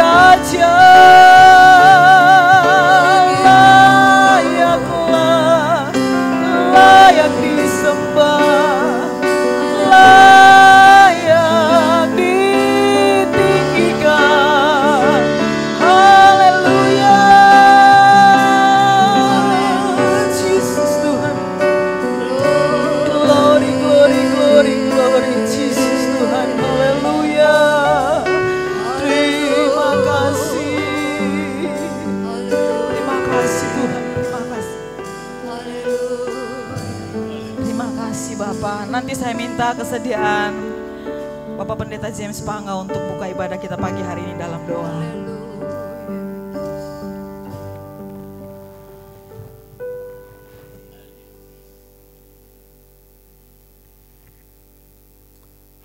Raja layaklah, layak disembah, layak ditinggikan. Haleluya, Jesus Tuhan. Glory, glory, glory, glory, Jesus Tuhan. Haleluya. Terima kasih. Terima kasih Tuhan, terima kasih. Terima kasih Bapak. Nanti saya minta kesediaan Bapak Pendeta James Pangga untuk buka ibadah kita pagi hari ini dalam doa.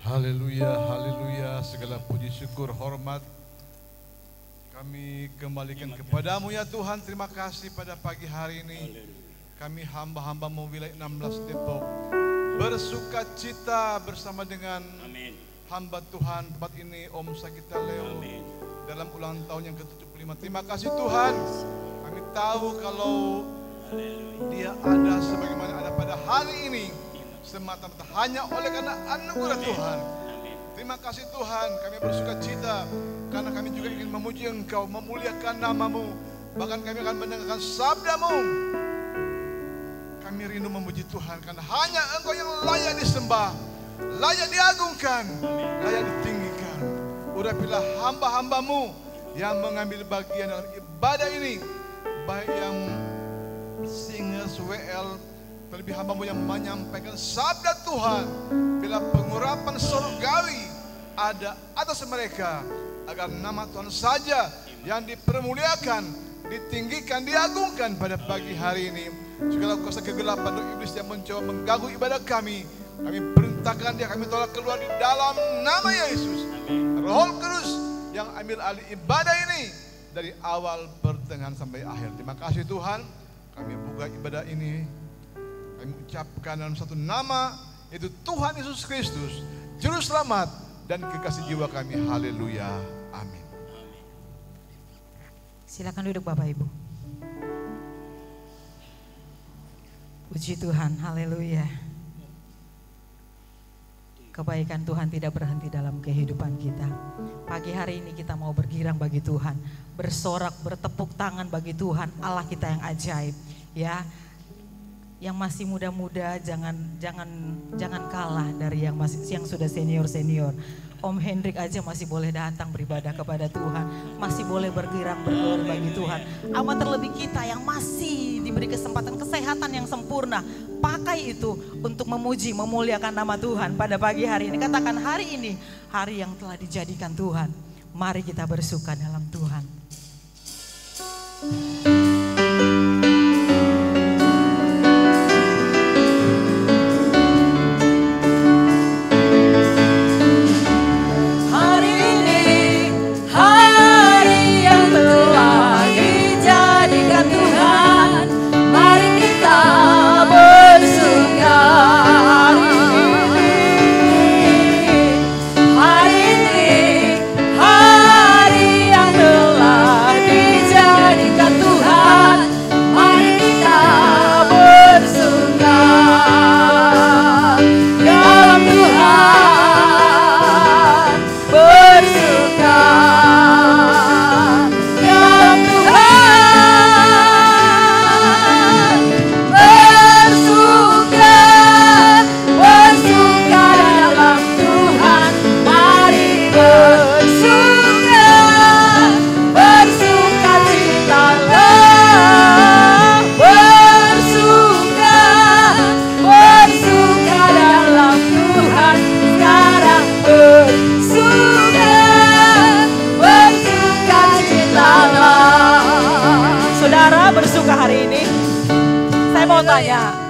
Haleluya, haleluya, segala puji syukur hormat kami kembalikan kepadamu ya Tuhan. Terima kasih pada pagi hari ini kami hamba-hambamu wilayah 16 Depok bersuka cita bersama dengan hamba Tuhan tempat ini Om Sakita Leo dalam ulang tahun yang ke-75. Terima kasih Tuhan, kami tahu kalau dia ada sebagaimana ada pada hari ini semata-mata hanya oleh karena anugerah Tuhan. Terima kasih Tuhan, kami bersuka cita karena kami juga ingin memuji Engkau, memuliakan namamu. Bahkan kami akan mendengarkan sabdamu. Kami rindu memuji Tuhan karena hanya Engkau yang layak disembah, layak diagungkan, layak ditinggikan. Urapilah hamba-hambamu yang mengambil bagian dalam ibadah ini, baik yang singers, WL, terlebih hambamu yang menyampaikan sabda Tuhan. Bila pengurapan surgawi ada atas mereka, agar nama Tuhan saja yang dipermuliakan, ditinggikan, diagungkan pada pagi hari ini. Segala kuasa kegelapan dan iblis yang mencoba mengganggu ibadah kami perintahkan dia, kami tolak keluar di dalam nama Yesus. Roh Kudus yang ambil alih ibadah ini dari awal, pertengahan sampai akhir. Terima kasih Tuhan, kami buka ibadah ini, kami ucapkan dalam satu nama, yaitu Tuhan Yesus Kristus, Juru Selamat dan kekasih jiwa kami. Haleluya, amin. Silakan duduk Bapak Ibu. Puji Tuhan, haleluya. Kebaikan Tuhan tidak berhenti dalam kehidupan kita. Pagi hari ini kita mau bergirang bagi Tuhan, bersorak, bertepuk tangan bagi Tuhan, Allah kita yang ajaib. Ya, yang masih muda-muda jangan kalah dari yang sudah senior. Om Hendrik aja masih boleh datang beribadah kepada Tuhan, masih boleh bergerak bergolak bagi Tuhan. Amat terlebih kita yang masih diberi kesempatan kesehatan yang sempurna, pakai itu untuk memuji, memuliakan nama Tuhan pada pagi hari ini. Katakan, hari ini hari yang telah dijadikan Tuhan. Mari kita bersuka dalam Tuhan.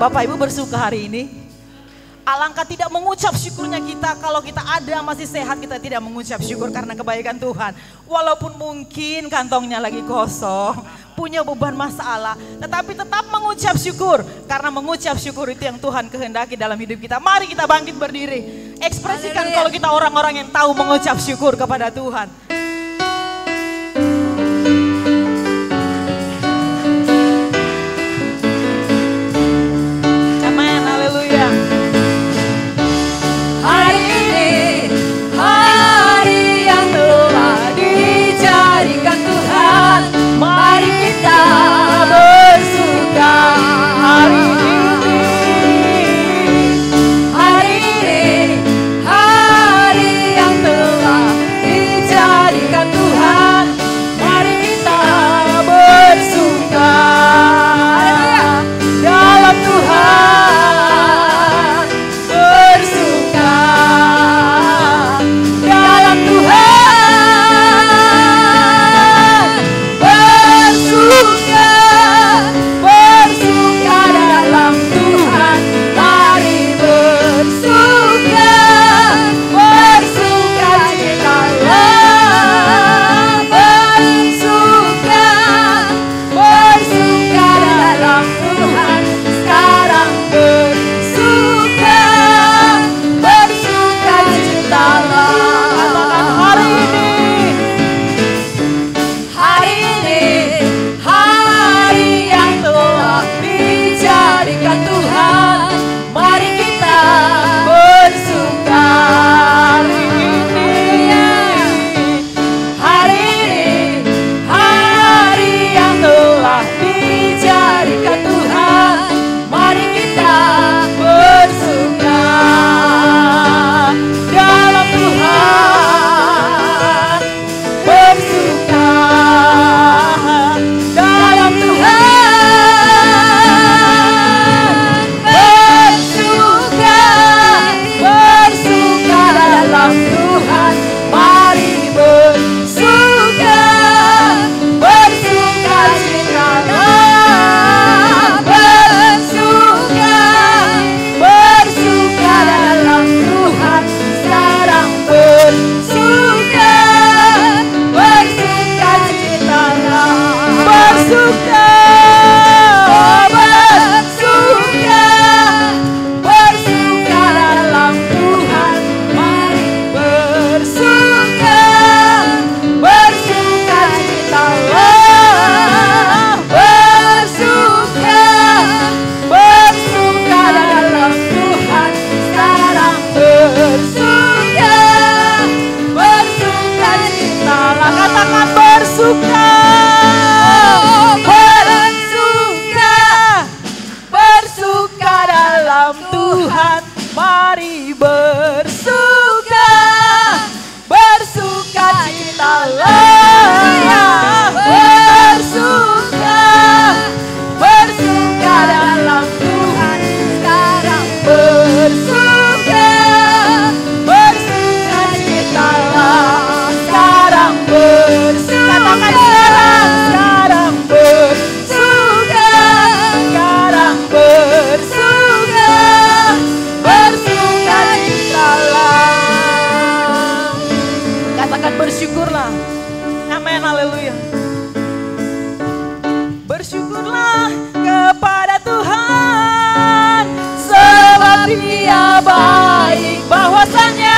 Bapak Ibu bersuka hari ini? Alangkah tidak mengucap syukurnya kita kalau kita ada masih sehat, kita tidak mengucap syukur karena kebaikan Tuhan. Walaupun mungkin kantongnya lagi kosong, punya beban masalah, tetapi tetap mengucap syukur. Karena mengucap syukur itu yang Tuhan kehendaki dalam hidup kita. Mari kita bangkit berdiri, ekspresikan kalau kita orang-orang yang tahu mengucap syukur kepada Tuhan.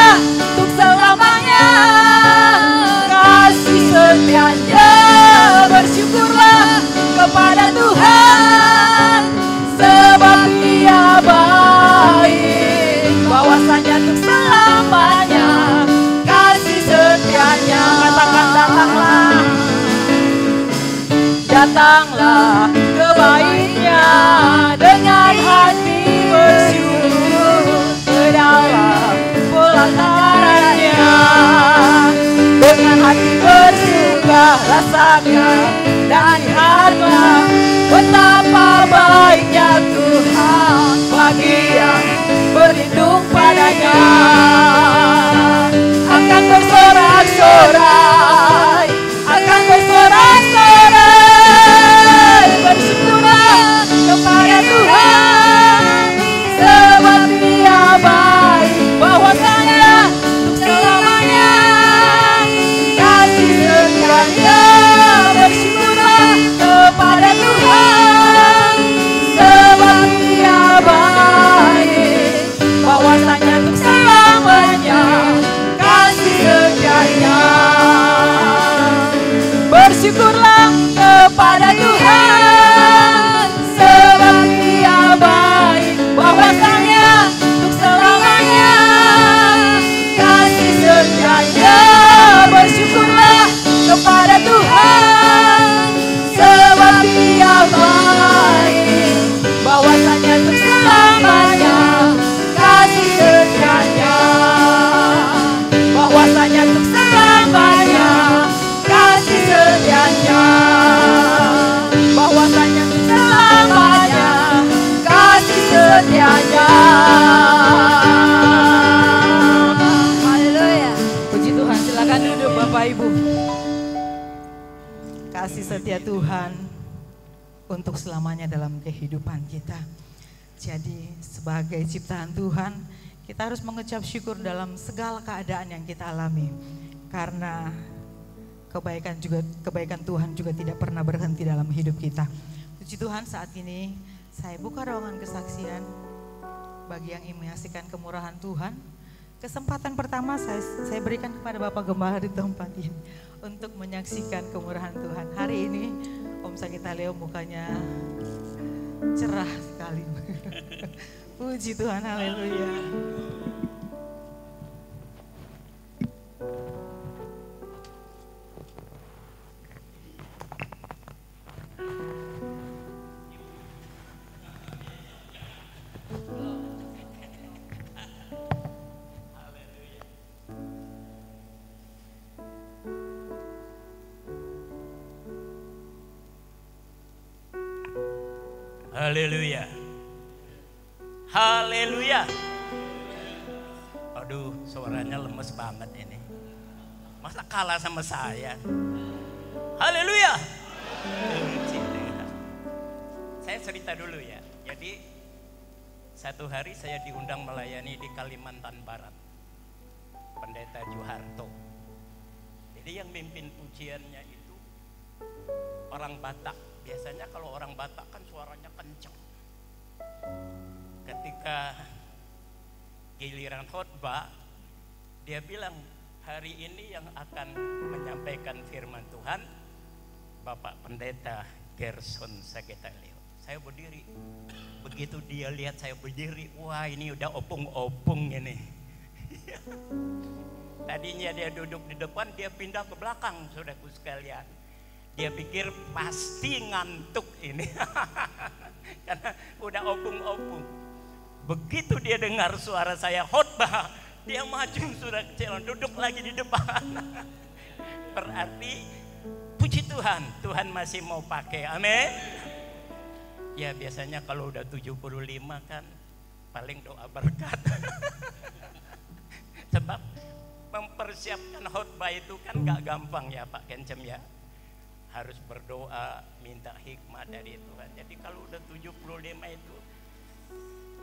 bersyukurlah untuk selamanya. Kasih setianya bersyukurlah kepada Tuhan, sebab Dia baik, bahwasanya untuk selamanya. Kasih setianya, katakan datanglah, datanglah ke baiknya dengan hati bersyukur ke dalam pelatarannya. Dengan hati bersuka rasakan dan lihatlah betapa baiknya Tuhan bagi yang berlindung padanya. Akan bersorak-sorai, akan bersorak-sorai, bersyukurlah kepada Tuhan, sebab Dia baik, bahwasanya untuk selamanya. Kasih setianya bersyukurlah kepada Tuhan, sebab Dia baik, bahwasanya untuk selamanya. Kasih setianya bersyukurlah kepada Tuhan, sebab Dia baik, bahwasanya untuk selamanya. Kasih setianya bersyukurlah kepada Tuhan, sebab Dia baik, bahwasanya untuk selamanya. Kasih setianya, bahwasanya untuk selamanya. Kasih setianya, bahwasanya untuk selamanya. Kasih setianya. Haleluya. Puji Tuhan, silakan duduk Bapak Ibu. Kasih setia Tuhan untuk selamanya dalam kehidupan kita. Jadi sebagai ciptaan Tuhan, kita harus mengucap syukur dalam segala keadaan yang kita alami. Karena kebaikan Tuhan juga tidak pernah berhenti dalam hidup kita. Puji Tuhan, saat ini saya buka ruangan kesaksian bagi yang ingin menyaksikan kemurahan Tuhan. Kesempatan pertama saya berikan kepada Bapak Gembala di tempat ini untuk menyaksikan kemurahan Tuhan. Hari ini Om Sagita Leo mukanya cerah sekali. Puji Tuhan, haleluya. Haleluya. Haleluya. Aduh, suaranya lemes banget ini. Masa kalah sama saya? Haleluya. Saya cerita dulu ya. Jadi satu hari saya diundang melayani di Kalimantan Barat. Pendeta Juharto. Jadi yang mimpin pujiannya itu orang Batak. Biasanya kalau orang Batak kan suaranya kencang. Ketika giliran khotbah, dia bilang hari ini yang akan menyampaikan firman Tuhan Bapak Pendeta Gerson Sagita Leo. Saya berdiri. Begitu dia lihat saya berdiri, wah ini udah opung-opung ini. Tadinya dia duduk di depan, dia pindah ke belakang, saudaraku sekalian. Dia pikir pasti ngantuk ini. Karena udah opung-opung. Begitu dia dengar suara saya khotbah, dia maju sudah kecil, duduk lagi di depan. Berarti puji Tuhan, Tuhan masih mau pakai. Amin. Ya biasanya kalau udah 75 kan paling doa berkat. Sebab mempersiapkan khotbah itu kan gak gampang ya Pak Kencem ya. Harus berdoa, minta hikmah dari Tuhan. Jadi kalau udah 75 itu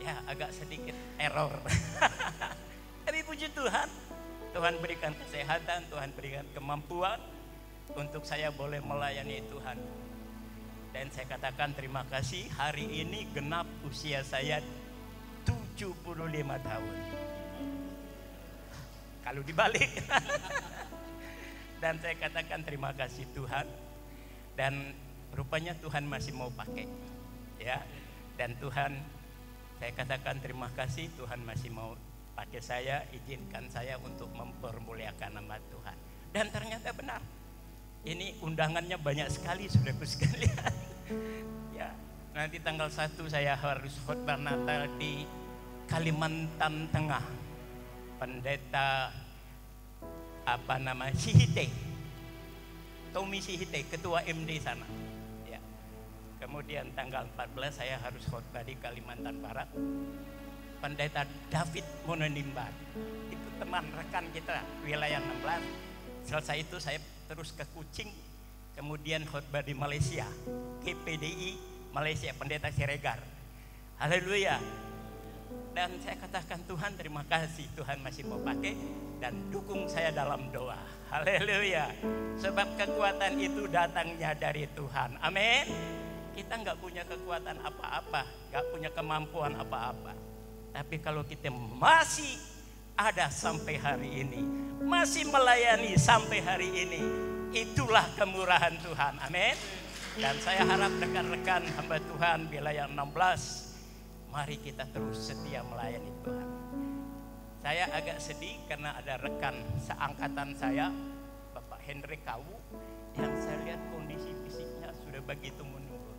ya agak sedikit error. Tapi puji Tuhan, Tuhan berikan kesehatan, Tuhan berikan kemampuan untuk saya boleh melayani Tuhan. Dan saya katakan terima kasih, hari ini genap usia saya 75 tahun. Kalau dibalik. Dan saya katakan terima kasih Tuhan. Dan rupanya Tuhan masih mau pakai, ya. Dan Tuhan, saya katakan terima kasih, Tuhan masih mau pakai saya, izinkan saya untuk mempermuliakan nama Tuhan. Dan ternyata benar. Ini undangannya banyak sekali, saudaraku sekalian. Ya, nanti tanggal 1 saya harus khotbah Natal di Kalimantan Tengah. Pendeta Sihite, Tommy Sihite, ketua MD sana. Ya. Kemudian tanggal 14 saya harus khotbah di Kalimantan Barat. Pendeta David Mononimbar, itu teman rekan kita wilayah 16. Selesai itu saya terus ke Kuching, kemudian khotbah di Malaysia, GPDI Malaysia, Pendeta Siregar. Haleluya. Dan saya katakan Tuhan terima kasih, Tuhan masih mau pakai dan dukung saya dalam doa. Haleluya. Sebab kekuatan itu datangnya dari Tuhan. Amin. Kita nggak punya kekuatan apa-apa, nggak punya kemampuan apa-apa. Tapi kalau kita masih ada sampai hari ini, masih melayani sampai hari ini, itulah kemurahan Tuhan. Amin. Dan saya harap rekan-rekan hamba Tuhan wilayah 16, mari kita terus setia melayani Tuhan. Saya agak sedih karena ada rekan seangkatan saya, Bapak Henry Kawu, yang saya lihat kondisi fisiknya sudah begitu menurun.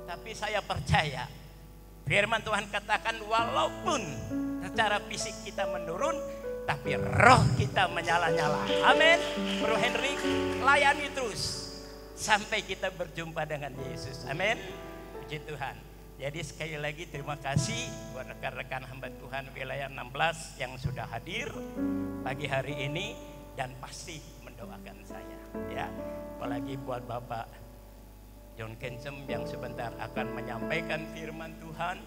Tapi saya percaya firman Tuhan katakan walaupun secara fisik kita menurun, tapi roh kita menyala-nyala. Amin. Bro Henry, layani terus sampai kita berjumpa dengan Yesus. Amin. Puji Tuhan. Jadi sekali lagi terima kasih buat rekan-rekan hamba Tuhan wilayah 16 yang sudah hadir pagi hari ini dan pasti mendoakan saya. Ya, apalagi buat Bapak John Kencem yang sebentar akan menyampaikan firman Tuhan.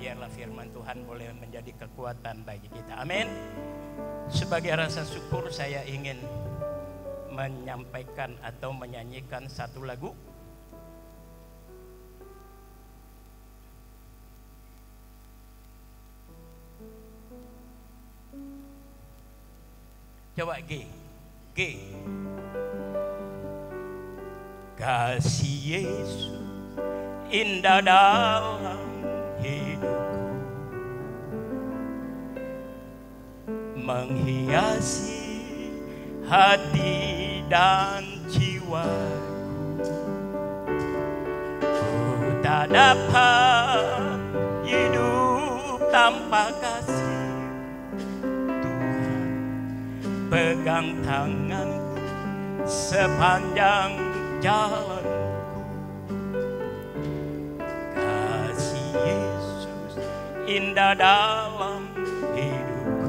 Biarlah firman Tuhan boleh menjadi kekuatan bagi kita. Amin. Sebagai rasa syukur saya ingin menyampaikan atau menyanyikan satu lagu. Coba G. Kasih Yesus indah dalam hidupku, menghiasi hati dan jiwaku. Ku tak dapat hidup tanpa kasih Tuhan, pegang tanganku sepanjang jalanku. Kasih Yesus indah dalam hidupku,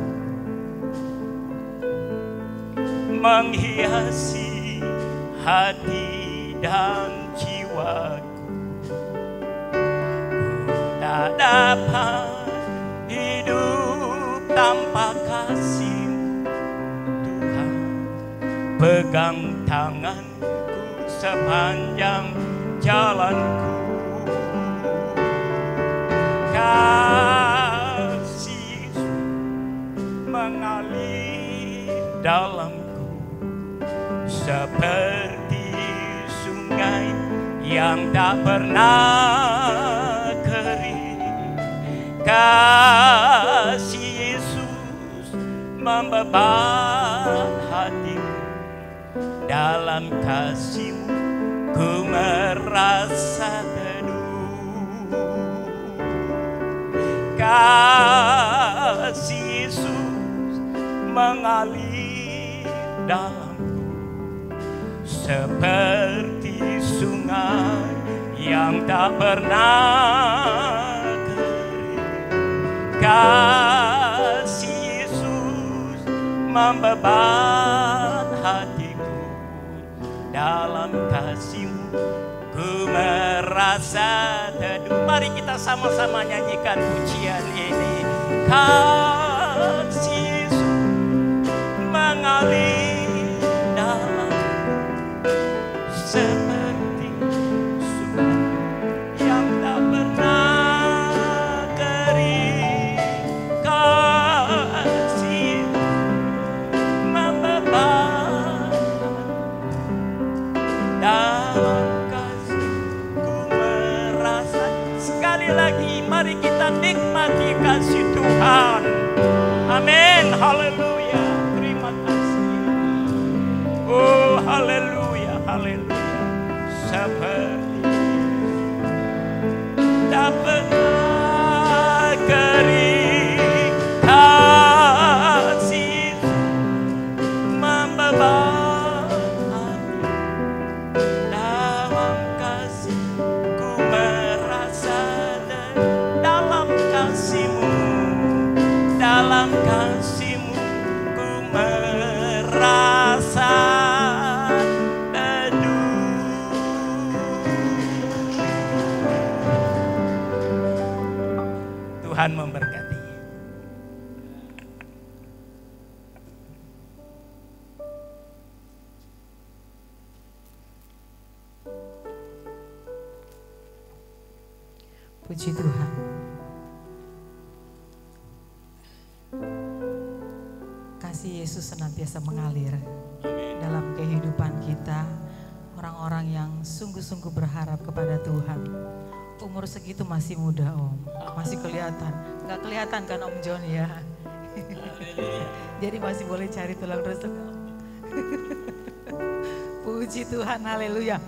menghiasi hati dan jiwaku. Ku tak dapat hidup tanpa kasih Tuhan, pegang tanganku sepanjang jalanku. Kasih mengalir dalamku seperti sungai yang tak pernah kering. Kasih Yesus membebat hatiku, dalam kasih-Mu ku merasa teduh. Kasih Yesus mengalir dalamku seperti sungai yang tak pernah kering. Kasih Yesus membebat hatiku, dalam kasih-Mu ku merasa teduh. Mari kita sama-sama nyanyikan pujian ini. Kasih Yesus mengalir dalam seperti sungai yang tak pernah kering. Kasih kasih-Mu ku merasa teduh. Tuhan memberkati. Puji Tuhan. Kasih Yesus senantiasa mengalir dalam kehidupan kita. Orang-orang yang sungguh-sungguh berharap kepada Tuhan. Umur segitu masih muda Om, masih kelihatan. Gak kelihatan kan Om John ya. Jadi masih boleh cari tulang rusuk Om. Puji Tuhan, haleluya.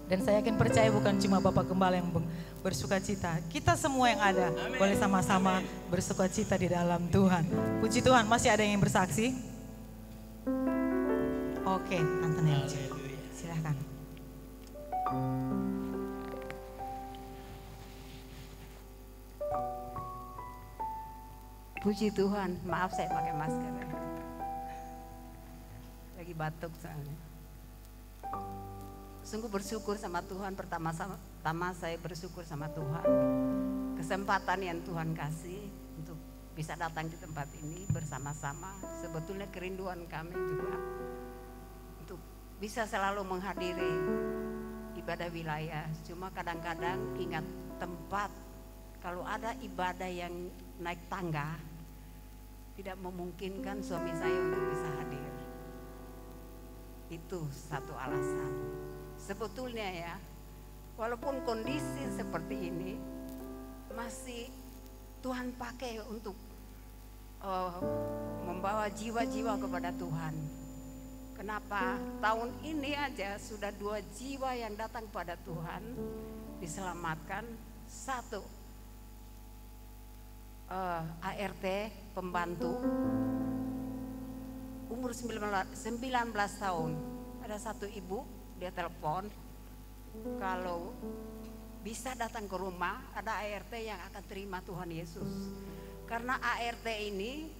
Dan saya yakin percaya bukan cuma Bapak Gembala yang bersuka cita. Kita semua yang ada boleh sama-sama bersuka cita di dalam Tuhan. Puji Tuhan, masih ada yang bersaksi? Oke, Tante Nelja. Silahkan. Puji Tuhan, maaf saya pakai masker. Lagi batuk soalnya. Sungguh bersyukur sama Tuhan, pertama saya bersyukur sama Tuhan. Kesempatan yang Tuhan kasih untuk bisa datang di tempat ini bersama-sama. Sebetulnya kerinduan kami juga untuk bisa selalu menghadiri ibadah wilayah. Cuma kadang-kadang ingat tempat, kalau ada ibadah yang naik tangga, tidak memungkinkan suami saya untuk bisa hadir. Itu satu alasan. Sebetulnya ya, walaupun kondisi seperti ini, masih Tuhan pakai untuk membawa jiwa-jiwa kepada Tuhan. Kenapa? Tahun ini aja sudah 2 jiwa yang datang pada Tuhan, diselamatkan. 1 ART pembantu umur 19 tahun. Ada 1 ibu, dia telepon kalau bisa datang ke rumah, ada ART yang akan terima Tuhan Yesus. Karena ART ini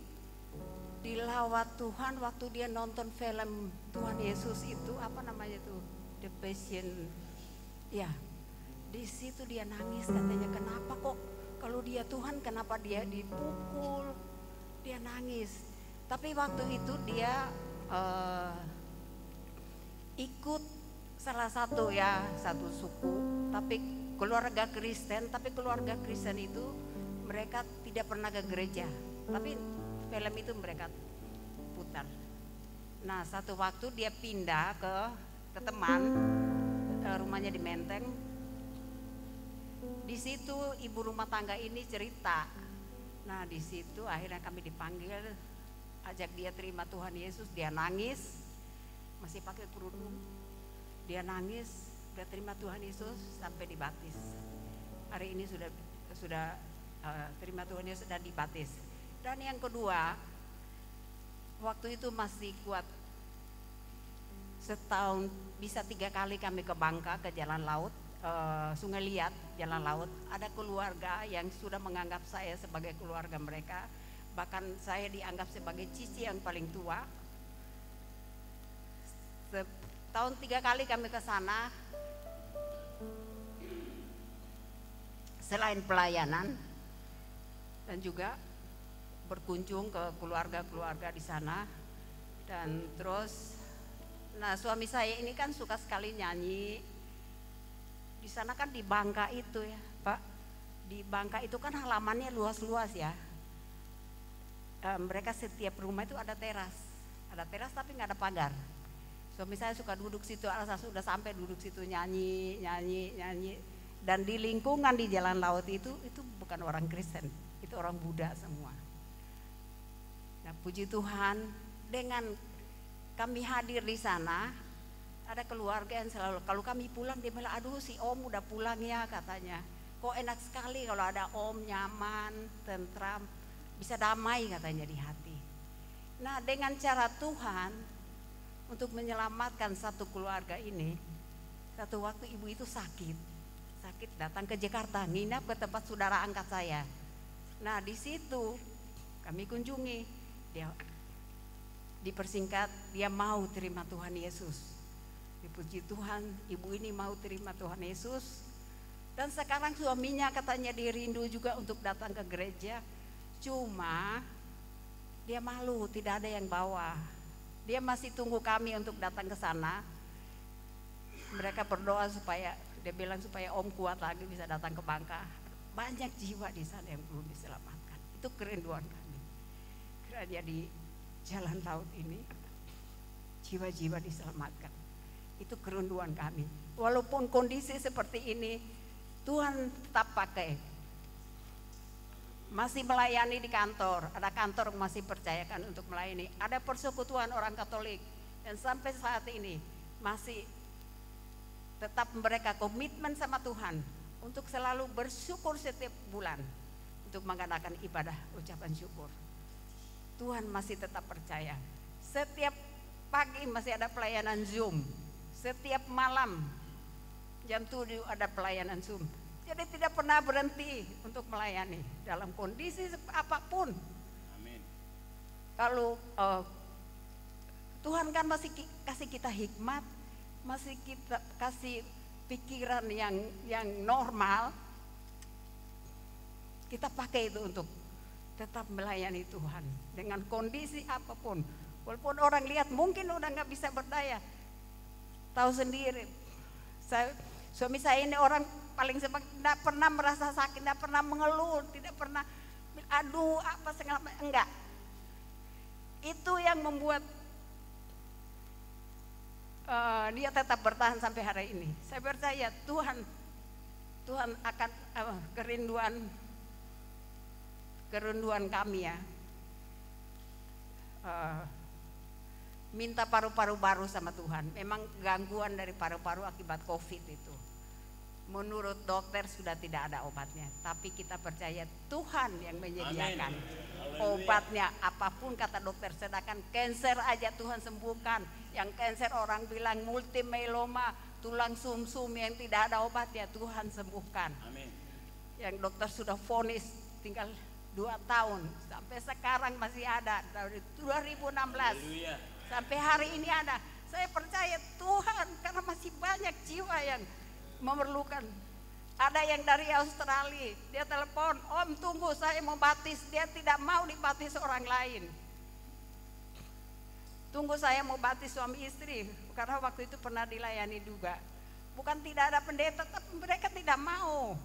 dilawat Tuhan waktu dia nonton film Tuhan Yesus itu, apa namanya tuh, The Passion. Ya, di situ dia nangis katanya, kenapa kok kalau dia Tuhan kenapa dia dipukul, dia nangis. Tapi waktu itu dia ikut salah satu suku, tapi keluarga Kristen, tapi keluarga Kristen itu mereka tidak pernah ke gereja, tapi film itu mereka putar. Nah, satu waktu dia pindah ke teman, rumahnya di Menteng. Di situ ibu rumah tangga ini cerita. Nah, di situ akhirnya kami dipanggil, ajak dia terima Tuhan Yesus. Dia nangis, masih pakai kerudung. Dia nangis, dia terima Tuhan Yesus sampai dibaptis. Hari ini sudah terima Tuhan Yesus dan dibaptis. Dan yang kedua, waktu itu masih kuat. Setahun bisa 3 kali kami ke Bangka, ke Jalan Laut, Sungai Liat, Jalan Laut. Ada keluarga yang sudah menganggap saya sebagai keluarga mereka. Bahkan saya dianggap sebagai cici yang paling tua. Tahun 3 kali kami ke sana. Selain pelayanan dan juga berkunjung ke keluarga-keluarga di sana. Dan terus, nah suami saya ini kan suka sekali nyanyi. Di sana kan di Bangka itu ya Pak, di Bangka itu kan halamannya luas-luas ya. Mereka setiap rumah itu ada teras tapi nggak ada pagar. Suami saya suka duduk situ, alasan sudah sampai duduk situ nyanyi. Dan di lingkungan di Jalan Laut itu bukan orang Kristen, itu orang Buddha semua. Nah, puji Tuhan, dengan kami hadir di sana, ada keluarga yang selalu kalau kami pulang dia bilang, aduh si Om udah pulang ya katanya. Kok enak sekali kalau ada Om, nyaman, tentram, bisa damai katanya di hati. Nah, dengan cara Tuhan untuk menyelamatkan satu keluarga ini, satu waktu ibu itu sakit datang ke Jakarta, nginap ke tempat saudara angkat saya. Nah, di situ kami kunjungi. Dia dipersingkat, dia mau terima Tuhan Yesus. Dipuji Tuhan, ibu ini mau terima Tuhan Yesus. Dan sekarang suaminya katanya dia rindu juga untuk datang ke gereja. Cuma dia malu, tidak ada yang bawa. Dia masih tunggu kami untuk datang ke sana. Mereka berdoa supaya, dia bilang supaya Om kuat lagi bisa datang ke Bangka. Banyak jiwa di sana yang belum diselamatkan. Itu kerinduan kami. Kiranya di jalan laut ini jiwa-jiwa diselamatkan. Itu kerinduan kami. Walaupun kondisi seperti ini, Tuhan tetap pakai. Masih melayani di kantor, ada kantor yang masih percayakan untuk melayani. Ada persekutuan orang Katolik, dan sampai saat ini masih tetap mereka komitmen sama Tuhan untuk selalu bersyukur setiap bulan untuk mengadakan ibadah ucapan syukur. Tuhan masih tetap percaya. Setiap pagi masih ada pelayanan Zoom, setiap malam jam 7 ada pelayanan Zoom. Jadi tidak pernah berhenti untuk melayani dalam kondisi apapun. Amin. Kalau Tuhan kan masih kasih kita hikmat, masih kita kasih pikiran yang normal, kita pakai itu untuk tetap melayani Tuhan dengan kondisi apapun. Walaupun orang lihat mungkin udah nggak bisa berdaya, tahu sendiri. Suami saya ini orang paling tidak pernah merasa sakit, tidak pernah mengeluh, tidak pernah aduh apa segala macam, enggak. Itu yang membuat dia tetap bertahan sampai hari ini. Saya percaya Tuhan akan kerinduan kami ya. Minta paru-paru baru sama Tuhan. Memang gangguan dari paru-paru akibat COVID itu. Menurut dokter sudah tidak ada obatnya, tapi kita percaya Tuhan yang menyediakan obatnya. Apapun kata dokter, sedangkan kanker aja Tuhan sembuhkan. Yang kanker orang bilang multimieloma, tulang sumsum yang tidak ada obatnya, Tuhan sembuhkan. Amin. Yang dokter sudah vonis tinggal 2 tahun, sampai sekarang masih ada dari 2016. Haleluya. Sampai hari ini ada. Saya percaya Tuhan karena masih banyak jiwa yang memerlukan. Ada yang dari Australia, dia telepon, Om tunggu saya mau baptis. Dia tidak mau dibaptis orang lain. Tunggu saya mau baptis suami istri, karena waktu itu pernah dilayani juga. Bukan tidak ada pendeta, tapi mereka tidak mau.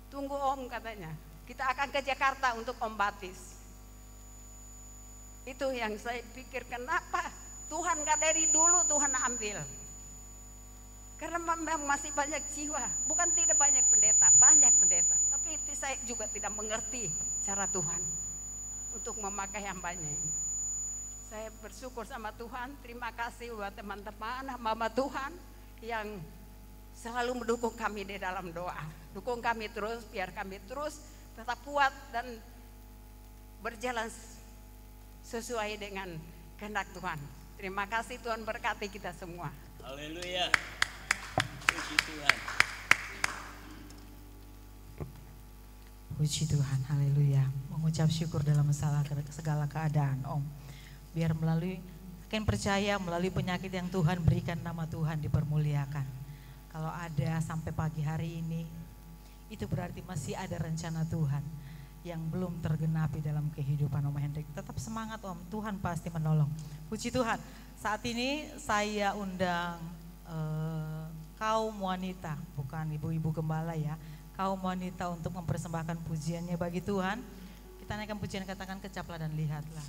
Tunggu Om katanya, kita akan ke Jakarta untuk Om baptis. Itu yang saya pikir, kenapa Tuhan gak dari dulu Tuhan ambil. Karena memang masih banyak jiwa, bukan tidak banyak pendeta, banyak pendeta. Tapi itu saya juga tidak mengerti cara Tuhan untuk memakai hambanya ini. Saya bersyukur sama Tuhan, terima kasih buat teman-teman, hamba Tuhan yang selalu mendukung kami di dalam doa. Dukung kami terus, biar kami terus tetap kuat dan berjalan sesuai dengan kehendak Tuhan. Terima kasih, Tuhan berkati kita semua. Haleluya. Puji Tuhan. Puji Tuhan, haleluya. Mengucap syukur dalam segala keadaan, Om. Biar melalui, makin percaya melalui penyakit yang Tuhan berikan, nama Tuhan dipermuliakan. Kalau ada sampai pagi hari ini, itu berarti masih ada rencana Tuhan yang belum tergenapi dalam kehidupan Om Hendrik. Tetap semangat Om, Tuhan pasti menolong. Puji Tuhan. Saat ini saya undang kaum wanita, bukan ibu-ibu gembala ya, kaum wanita untuk mempersembahkan pujiannya bagi Tuhan. Kita naikkan pujian, katakan kecaplah dan lihatlah.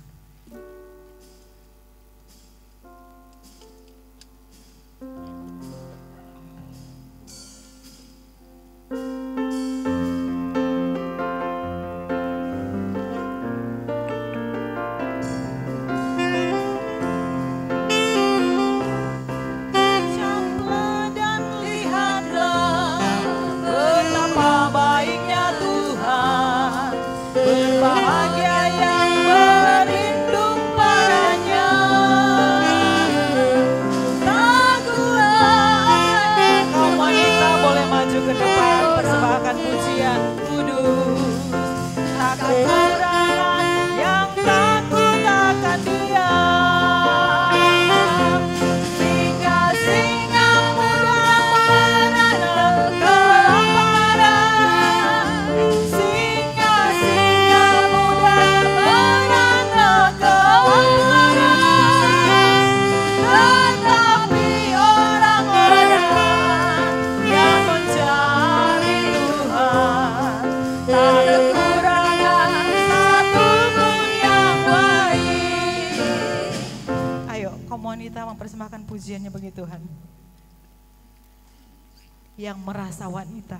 Bahagia yang berlindung padanya, tak kuat kaum wanita mempersembahkan pujiannya bagi Tuhan. Yang merasa wanita.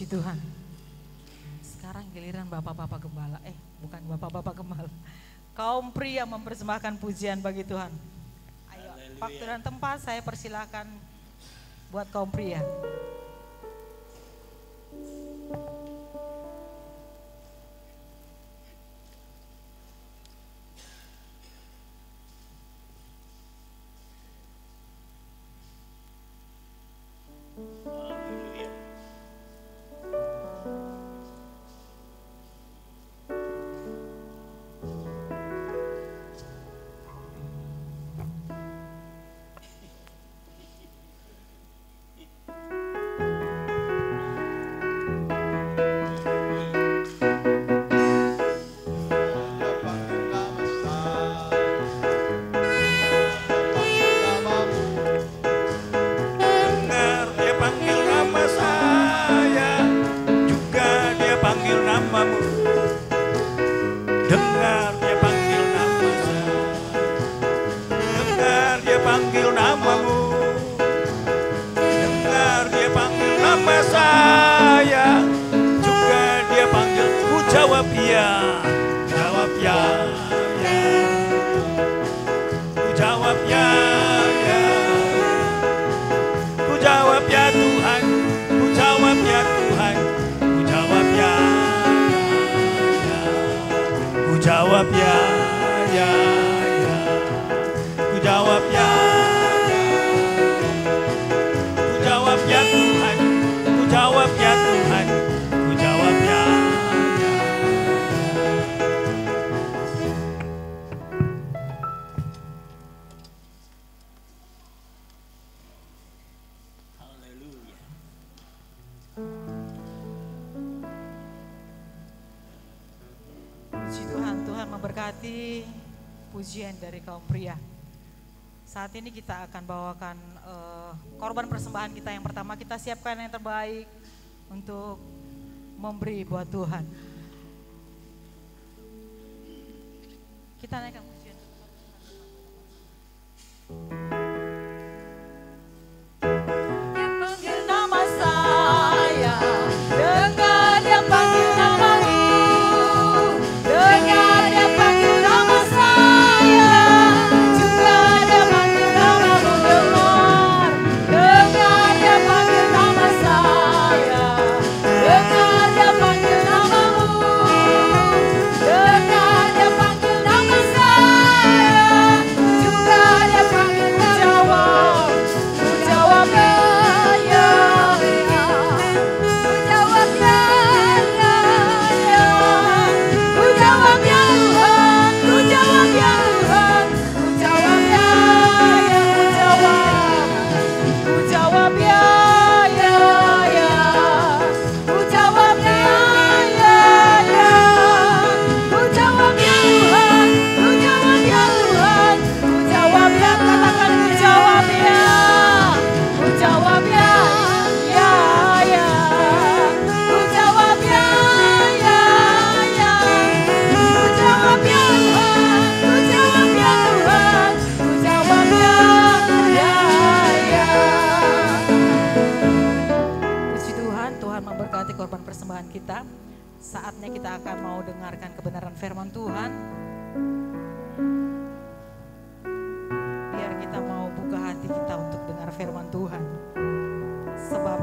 Puji Tuhan. Sekarang giliran Bapak-Bapak Gembala. Bukan Bapak-Bapak Gembala. Kaum pria mempersembahkan pujian bagi Tuhan. Ayo, waktu dan tempat saya persilakan buat kaum pria. Saya juga dia panggil, ku jawab ya, jawab ya. jawab ya, ya, ya. Ku jawab ya, ya. Ku jawab ya Tuhan, ku jawab ya Tuhan, ku jawab ya, ya. Haleluya. Puji Tuhan, Tuhan memberkati pujian dari kaum pria. Saat ini kita akan bawakan korban persembahan kita yang pertama. Kita siapkan yang terbaik untuk memberi buat Tuhan. Kita naikkan pujian. Dia panggil nama saya, dengar dia panggil namamu, dengar dia panggil nama saya, juga dia panggil namamu, dengar dia panggil nama saya, dengar dia panggil namamu, dengar dia panggil nama saya, juga dia panggil ku jawab ya, ya, ya, ku jawab ya, ya, ya, ku jawab ya Tuhan, ku jawab ya Tuhan, ku jawab ya, ya, ku jawab ya, ya, ya, ku jawab ya, ya, ya, ku jawab ya Tuhan, ku jawab ya Tuhan, ku jawab ya, katakan ku jawab ya. Ku jawab ya, ya, ya. Ku jawab ya, ya, ya. Ku jawab ya Tuhan, ku jawab ya Tuhan, ku jawab ya, ya, ya. Puji Tuhan, Tuhan memberkati korban persembahan kita. Saatnya kita akan mau dengarkan kebenaran firman Tuhan. Biar kita mau buka hati kita untuk dengar firman Tuhan. Sebab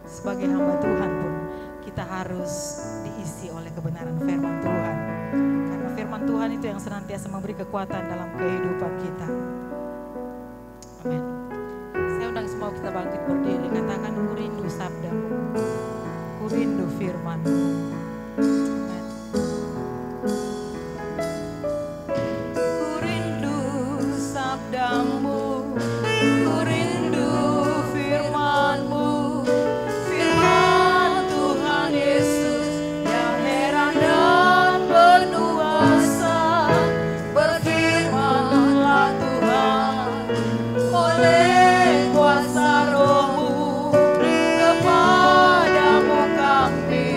sebagai hamba Tuhan pun kita harus diisi oleh kebenaran firman Tuhan. Karena firman Tuhan itu yang senantiasa memberi kekuatan dalam kehidupan kita. Amin. Saya undang semua kita bangkit berdiri, katakan ku rindu sabdamu, ku rindu firman-Mu. Amin. Ku rindu sabdamu, ku rindu firman-Mu, firman Tuhan Yesus yang heran dan penuh asa. Berfirmanlah Tuhan oleh kuasa Roh-Mu, kepadamu kami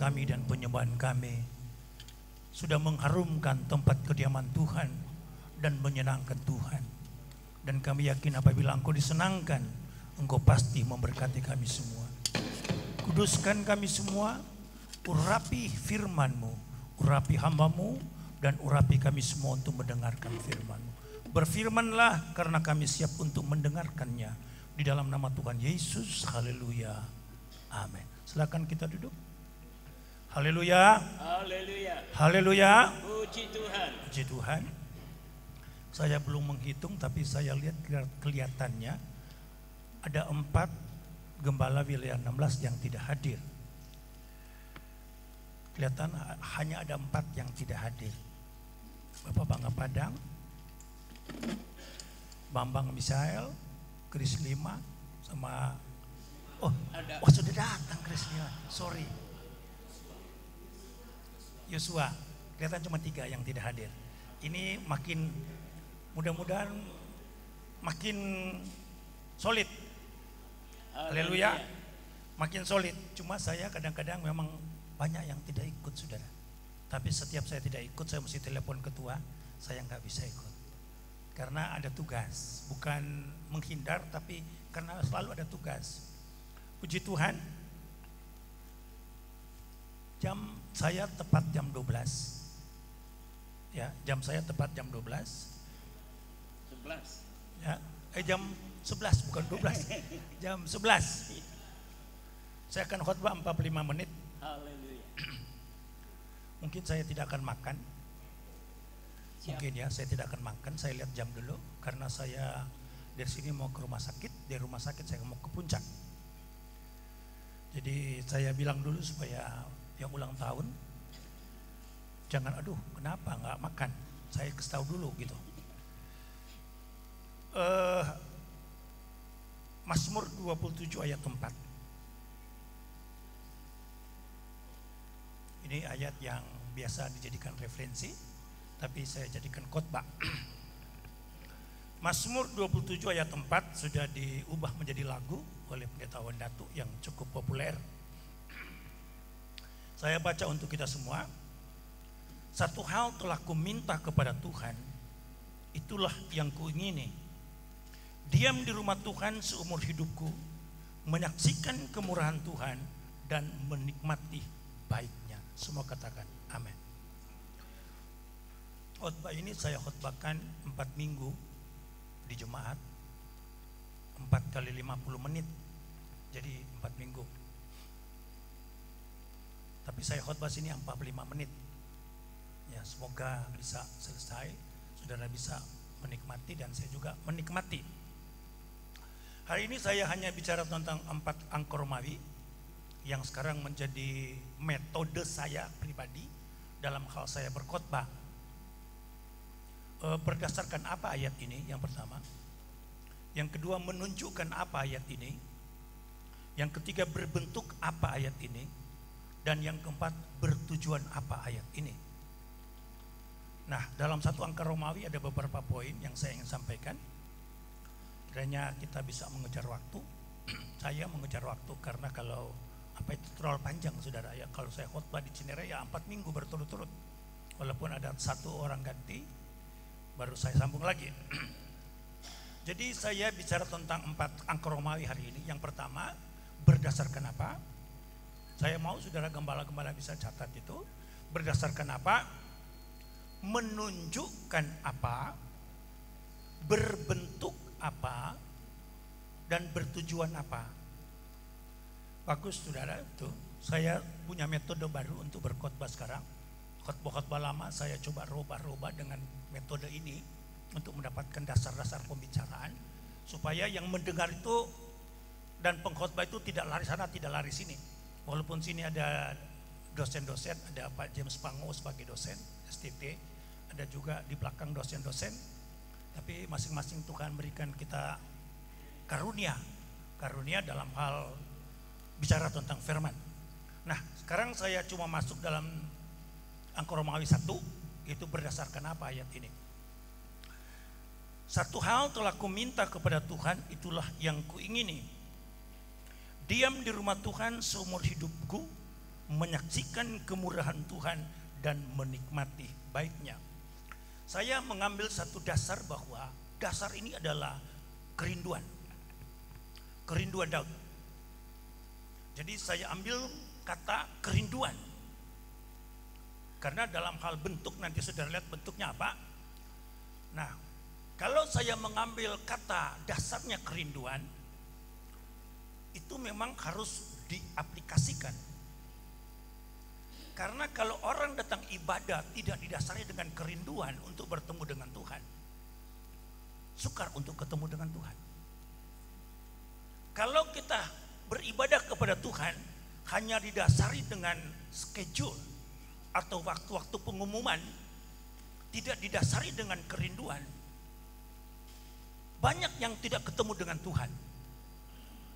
kami dan penyembahan kami sudah mengharumkan tempat kediaman Tuhan dan menyenangkan Tuhan. Dan kami yakin apabila Engkau disenangkan, Engkau pasti memberkati kami semua. Kuduskan kami semua, urapi firman-Mu, urapi hamba-Mu, dan urapi kami semua untuk mendengarkan firman-Mu. Berfirmanlah karena kami siap untuk mendengarkannya. Di dalam nama Tuhan Yesus, haleluya, amin. Silakan kita duduk. Haleluya. Haleluya. Haleluya. Puji Tuhan. Puji Tuhan. Saya belum menghitung tapi saya lihat kelihatannya ada 4 gembala wilayah 16 yang tidak hadir. Kelihatan hanya ada 4 yang tidak hadir. Bapak Bangga Padang, Bambang Misael, Kris Lima, sama sudah datang Kris Lima. Sorry. Yosua, kelihatan cuma 3 yang tidak hadir. Ini makin mudah-mudahan makin solid. Haleluya. Makin solid. Cuma saya kadang-kadang memang banyak yang tidak ikut, saudara. Tapi setiap saya tidak ikut, saya mesti telepon ketua, saya nggak bisa ikut. Karena ada tugas, bukan menghindar, tapi karena selalu ada tugas. Puji Tuhan. Jam saya tepat jam 12. Ya, jam saya tepat jam 12. 11. Ya, jam 11 bukan 12. Jam 11. Saya akan khotbah 45 menit. Haleluya. Mungkin saya tidak akan makan. Mungkin ya, saya tidak akan makan. Saya lihat jam dulu karena saya dari sini mau ke rumah sakit, dari rumah sakit saya mau ke puncak. Jadi saya bilang dulu supaya yang ulang tahun jangan aduh kenapa nggak makan, saya kasih tahu dulu gitu. Mazmur 27 ayat 4. Ini ayat yang biasa dijadikan referensi, tapi saya jadikan khotbah. Mazmur 27 ayat 4 sudah diubah menjadi lagu oleh Pendeta Wandatu yang cukup populer. Saya baca untuk kita semua. Satu hal telah kuminta kepada Tuhan, itulah yang kuingini. Diam di rumah Tuhan seumur hidupku, menyaksikan kemurahan Tuhan dan menikmati baiknya. Semua katakan amin. Khotbah ini saya khotbahkan 4 minggu di jemaat, 4 kali 50 menit, jadi 4 minggu. Tapi saya khotbah sini 45 menit. Ya, semoga bisa selesai, saudara bisa menikmati dan saya juga menikmati. Hari ini saya hanya bicara tentang 4 angkor Romawi yang sekarang menjadi metode saya pribadi dalam hal saya berkhotbah. Berdasarkan apa ayat ini? Yang pertama. Yang kedua, menunjukkan apa ayat ini. Yang ketiga, berbentuk apa ayat ini. Dan yang keempat, bertujuan apa ayat ini. Nah, dalam 1 angka Romawi ada beberapa poin yang saya ingin sampaikan. Kiranya kita bisa mengejar waktu. Saya mengejar waktu karena kalau itu terlalu panjang, saudara. Ya, kalau saya khotbah di Cinere ya 4 minggu berturut-turut. Walaupun ada 1 orang ganti, baru saya sambung lagi. Jadi saya bicara tentang 4 angka Romawi hari ini. Yang pertama, berdasarkan apa? Saya mau saudara gembala-gembala bisa catat itu. Berdasarkan apa? Menunjukkan apa? Berbentuk apa? Dan bertujuan apa? Bagus saudara itu. Saya punya metode baru untuk berkhotbah sekarang. Khotbah-khotbah lama saya coba rubah-rubah dengan metode ini untuk mendapatkan dasar-dasar pembicaraan supaya yang mendengar itu dan pengkhotbah itu tidak lari sana, tidak lari sini. Walaupun sini ada dosen-dosen, ada Pak James Pango sebagai dosen STT, ada juga di belakang dosen-dosen, tapi masing-masing Tuhan berikan kita karunia dalam hal bicara tentang firman. Nah, sekarang saya cuma masuk dalam angka Romawi 1, itu berdasarkan apa ayat ini? Satu hal telah kuminta kepada Tuhan, itulah yang kuingini. Diam di rumah Tuhan seumur hidupku, menyaksikan kemurahan Tuhan dan menikmati baiknya. Saya mengambil satu dasar bahwa dasar ini adalah kerinduan. Kerinduan Daud. Jadi saya ambil kata kerinduan. Karena dalam hal bentuk nanti saudara lihat bentuknya apa. Nah, kalau saya mengambil kata dasarnya kerinduan, itu memang harus diaplikasikan. Karena kalau orang datang ibadah tidak didasari dengan kerinduan untuk bertemu dengan Tuhan, sukar untuk ketemu dengan Tuhan. Kalau kita beribadah kepada Tuhan hanya didasari dengan schedule atau waktu-waktu pengumuman, tidak didasari dengan kerinduan, banyak yang tidak ketemu dengan Tuhan.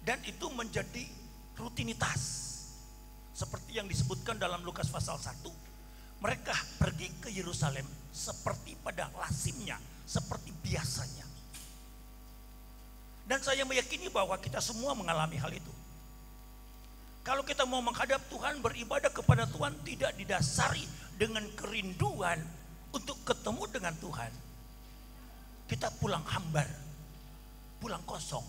Dan itu menjadi rutinitas. Seperti yang disebutkan dalam Lukas pasal 1. Mereka pergi ke Yerusalem seperti pada lazimnya, seperti biasanya. Dan saya meyakini bahwa kita semua mengalami hal itu. Kalau kita mau menghadap Tuhan, beribadah kepada Tuhan tidak didasari dengan kerinduan untuk ketemu dengan Tuhan, kita pulang hambar, pulang kosong.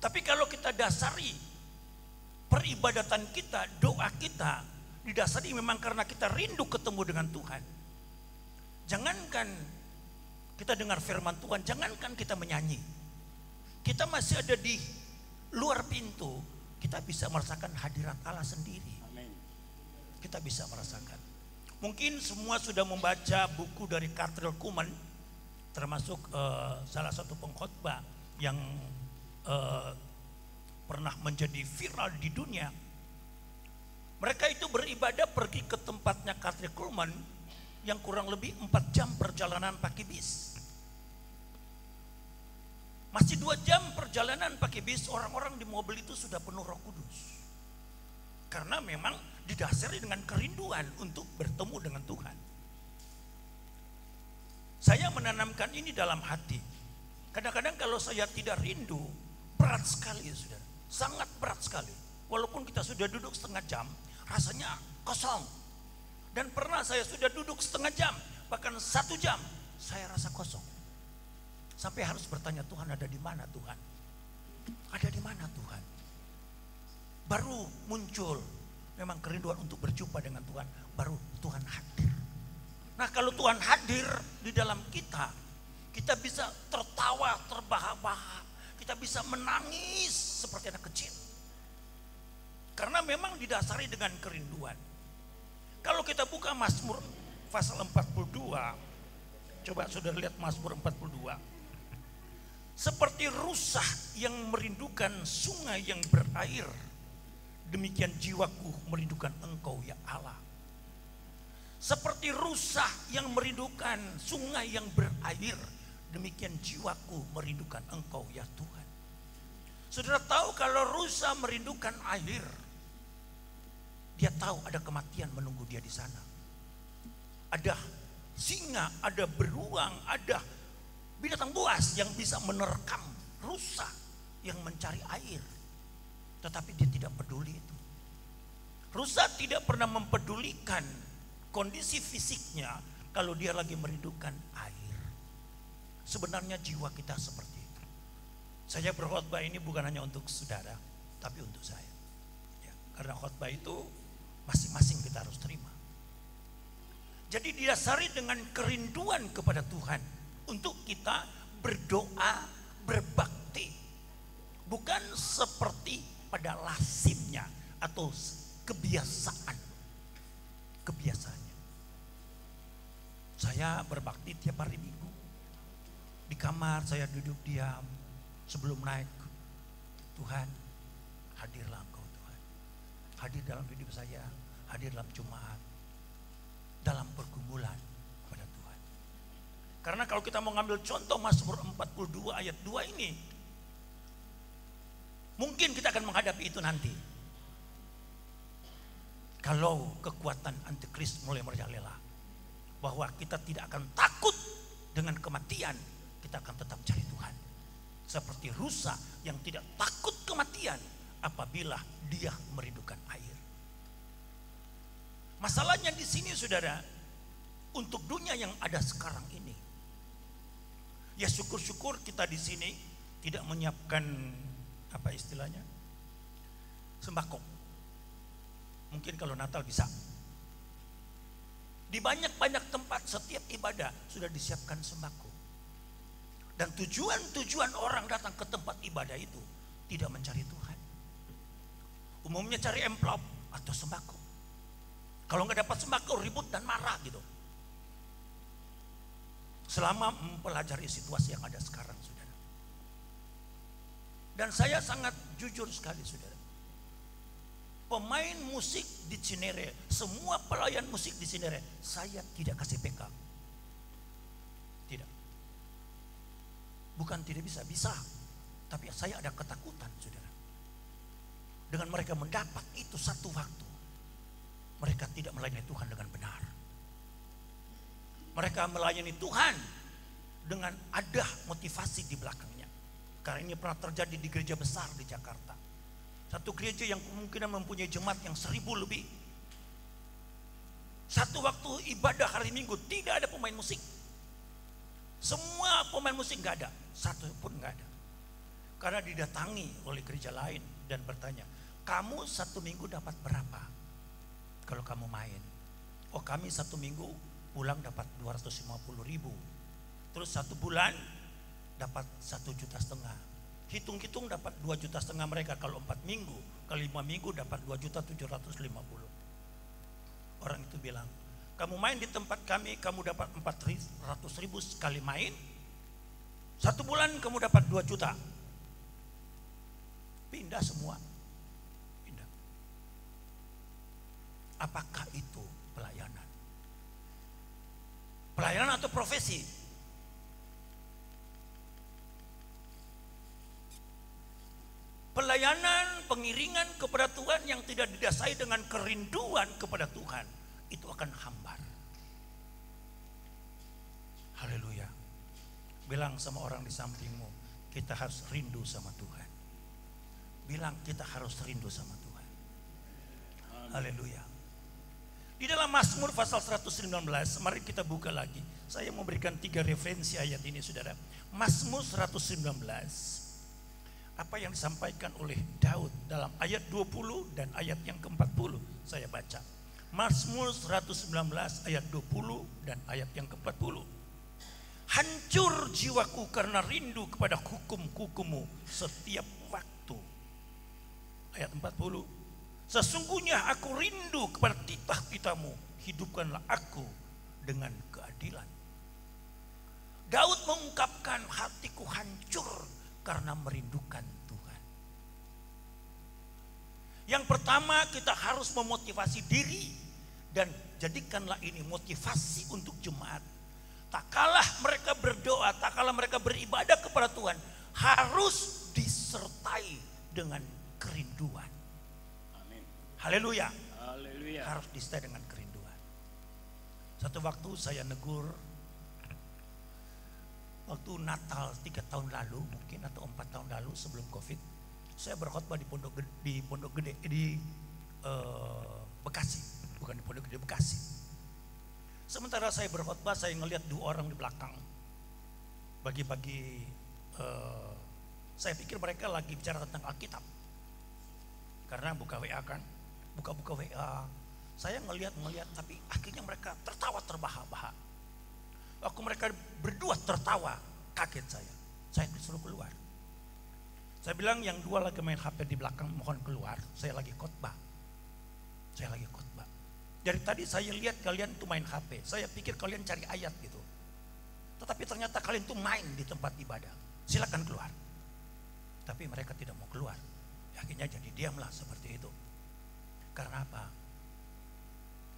Tapi kalau kita dasari peribadatan kita, doa kita didasari memang karena kita rindu ketemu dengan Tuhan. Jangankan kita dengar firman Tuhan, jangankan kita menyanyi, kita masih ada di luar pintu, kita bisa merasakan hadirat Allah sendiri. Kita bisa merasakan. Mungkin semua sudah membaca buku dari Kathryn Kuhlman, termasuk salah satu pengkhotbah yang pernah menjadi viral di dunia. Mereka itu beribadah pergi ke tempatnya Kathryn Kuhlman yang kurang lebih 4 jam perjalanan pakai bis. Masih 2 jam perjalanan pakai bis, orang-orang di mobil itu sudah penuh Roh Kudus. Karena memang didasari dengan kerinduan untuk bertemu dengan Tuhan. Saya menanamkan ini dalam hati. Kadang-kadang kalau saya tidak rindu, berat sekali saudara. Sangat berat sekali. Walaupun kita sudah duduk setengah jam, rasanya kosong. Dan pernah saya sudah duduk setengah jam, bahkan 1 jam, saya rasa kosong. Sampai harus bertanya, Tuhan ada di mana Tuhan? Ada di mana Tuhan? Baru muncul memang kerinduan untuk berjumpa dengan Tuhan, baru Tuhan hadir. Nah, kalau Tuhan hadir di dalam kita, kita bisa tertawa, terbahak-bahak, kita bisa menangis seperti anak kecil. Karena memang didasari dengan kerinduan. Kalau kita buka Mazmur pasal 42, coba saudara lihat Mazmur 42. Seperti rusa yang merindukan sungai yang berair, demikian jiwaku merindukan Engkau ya Allah. Seperti rusa yang merindukan sungai yang berair, demikian jiwaku merindukan Engkau ya Tuhan. Saudara tahu kalau rusa merindukan air, dia tahu ada kematian menunggu dia di sana. Ada singa, ada beruang, ada binatang buas yang bisa menerkam rusa yang mencari air. Tetapi dia tidak peduli itu. Rusa tidak pernah mempedulikan kondisi fisiknya kalau dia lagi merindukan air. Sebenarnya jiwa kita seperti itu. Saya berkhotbah ini bukan hanya untuk saudara, tapi untuk saya. Ya, karena khotbah itu masing-masing kita harus terima. Jadi didasari dengan kerinduan kepada Tuhan untuk kita berdoa, berbakti. Bukan seperti pada lazimnya atau kebiasaannya. Saya berbakti tiap hari Minggu. Di kamar saya duduk diam sebelum naik. Tuhan, hadirlah Engkau Tuhan. Hadir dalam hidup saya, hadir dalam Jumat, dalam pergumulan kepada Tuhan. Karena kalau kita mau ngambil contoh Mazmur 42 ayat 2 ini, mungkin kita akan menghadapi itu nanti. Kalau kekuatan antikris mulai merajalela, bahwa kita tidak akan takut dengan kematian, kita akan tetap cari Tuhan. Seperti rusa yang tidak takut kematian, apabila dia merindukan air. Masalahnya di sini saudara, untuk dunia yang ada sekarang ini, ya syukur-syukur kita di sini tidak menyiapkan apa istilahnya, sembako. Mungkin kalau Natal bisa. Di banyak-banyak tempat setiap ibadah sudah disiapkan sembako. Dan tujuan orang datang ke tempat ibadah itu tidak mencari Tuhan. Umumnya cari amplop atau sembako. Kalau nggak dapat sembako ribut dan marah gitu. Selama mempelajari situasi yang ada sekarang, saudara. Dan saya sangat jujur sekali, saudara. Pemain musik di Cinere, semua pelayan musik di Cinere, saya tidak kasih PK. Tidak. Bukan tidak bisa, bisa. Tapi saya ada ketakutan, saudara. Dengan mereka mendapat itu satu waktu, mereka tidak melayani Tuhan dengan benar. Mereka melayani Tuhan dengan ada motivasi di belakangnya. Karena ini pernah terjadi di gereja besar di Jakarta. Satu gereja yang kemungkinan mempunyai jemaat yang 1000 lebih. Satu waktu ibadah hari Minggu tidak ada pemain musik. Semua pemain musik nggak ada, satu pun nggak ada. Karena didatangi oleh gereja lain dan bertanya, kamu satu minggu dapat berapa kalau kamu main? Oh, kami satu minggu pulang dapat 250.000. Terus satu bulan dapat 1,5 juta. Hitung-hitung dapat 2,5 juta mereka kalau 4 minggu, kalau 5 minggu dapat 2,750.000. Orang itu bilang, kamu main di tempat kami, kamu dapat 400.000 sekali main. Satu bulan kamu dapat 2 juta. Pindah semua. Pindah. Apakah itu pelayanan? Pelayanan atau profesi? Pelayanan, pengiringan kepada Tuhan yang tidak didasari dengan kerinduan kepada Tuhan, itu akan hambar. Haleluya. Bilang sama orang di sampingmu, kita harus rindu sama Tuhan. Bilang kita harus rindu sama Tuhan. Haleluya. Di dalam Mazmur pasal 119, mari kita buka lagi. Saya memberikan 3 referensi ayat ini, saudara. Mazmur 119. Apa yang disampaikan oleh Daud dalam ayat 20 dan ayat yang ke-40 saya baca. Mazmur 119 ayat 20 dan ayat yang ke-40. Hancur jiwaku karena rindu kepada hukum-hukum-Mu setiap waktu. Ayat 40. Sesungguhnya aku rindu kepada titah-titah-Mu, hidupkanlah aku dengan keadilan. Daud mengungkapkan, hatiku hancur karena merindukan Tuhan. Yang pertama, kita harus memotivasi diri dan jadikanlah ini motivasi untuk jemaat. Tak kalah mereka berdoa, tak kalah mereka beribadah kepada Tuhan, harus disertai dengan kerinduan. Amin. Haleluya. Haleluya. Harus disertai dengan kerinduan. Satu waktu saya negur, waktu Natal 3 tahun lalu mungkin atau 4 tahun lalu sebelum Covid, saya berkhotbah di Pondok Gede di Bekasi, bukan di Pondok Gede, Bekasi. Sementara saya berkhotbah, saya ngelihat 2 orang di belakang bagi-bagi. Saya pikir mereka lagi bicara tentang Alkitab, karena buka WA kan, buka WA. Saya ngelihat, tapi akhirnya mereka tertawa terbahak-bahak. Waktu mereka berdua tertawa, kaget saya. Saya disuruh keluar. Saya bilang yang 2 lagi main HP di belakang, mohon keluar. Saya lagi khotbah. Dari tadi saya lihat kalian tuh main HP. Saya pikir kalian cari ayat gitu. Tetapi ternyata kalian tuh main di tempat ibadah. Silakan keluar. Tapi mereka tidak mau keluar. Akhirnya jadi diamlah seperti itu. Karena apa?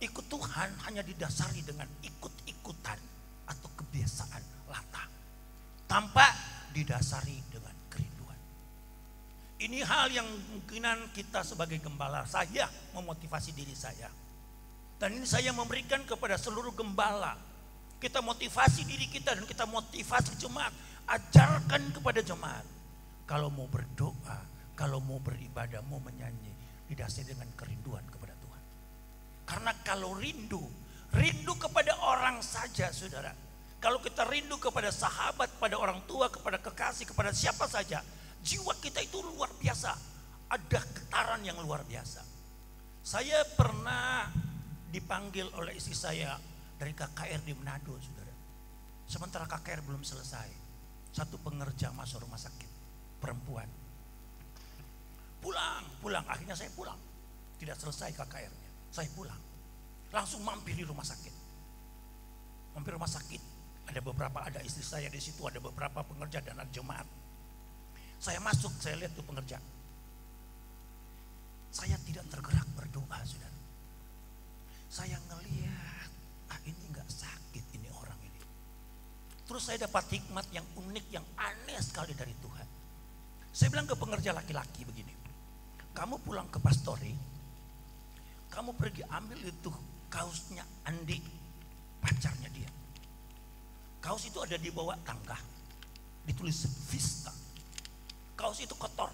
Ikut Tuhan hanya didasari dengan ikut-ikutan atau kebiasaan latah, tanpa didasari dengan kerinduan. Ini hal yang mungkinan kita sebagai gembala, saya memotivasi diri saya, dan ini saya memberikan kepada seluruh gembala. Kita motivasi diri kita dan kita motivasi jemaat. Ajarkan kepada jemaat, kalau mau berdoa, kalau mau beribadah, mau menyanyi, didasari dengan kerinduan kepada Tuhan. Karena kalau rindu kepada orang saja, saudara. Kalau kita rindu kepada sahabat, kepada orang tua, kepada kekasih, kepada siapa saja, jiwa kita itu luar biasa. Ada getaran yang luar biasa. Saya pernah dipanggil oleh istri saya dari KKR di Manado, saudara. Sementara KKR belum selesai, satu pengerja masuk rumah sakit, perempuan. Pulang, akhirnya saya pulang. Tidak selesai KKR-nya, saya pulang. Langsung mampir di rumah sakit. Mampir rumah sakit, ada istri saya di situ, ada beberapa pengerja dan ada jemaat. Saya masuk, saya lihat tuh pengerja. Saya tidak tergerak berdoa, saudara. Saya ngelihat, ini nggak sakit ini orang ini. Terus saya dapat hikmat yang unik, yang aneh sekali dari Tuhan. Saya bilang ke pengerja laki-laki begini, kamu pulang ke pastori, kamu pergi ambil itu kaosnya Andi, pacarnya dia. Kaos itu ada di bawah tangga, ditulis Vista. Kaos itu kotor,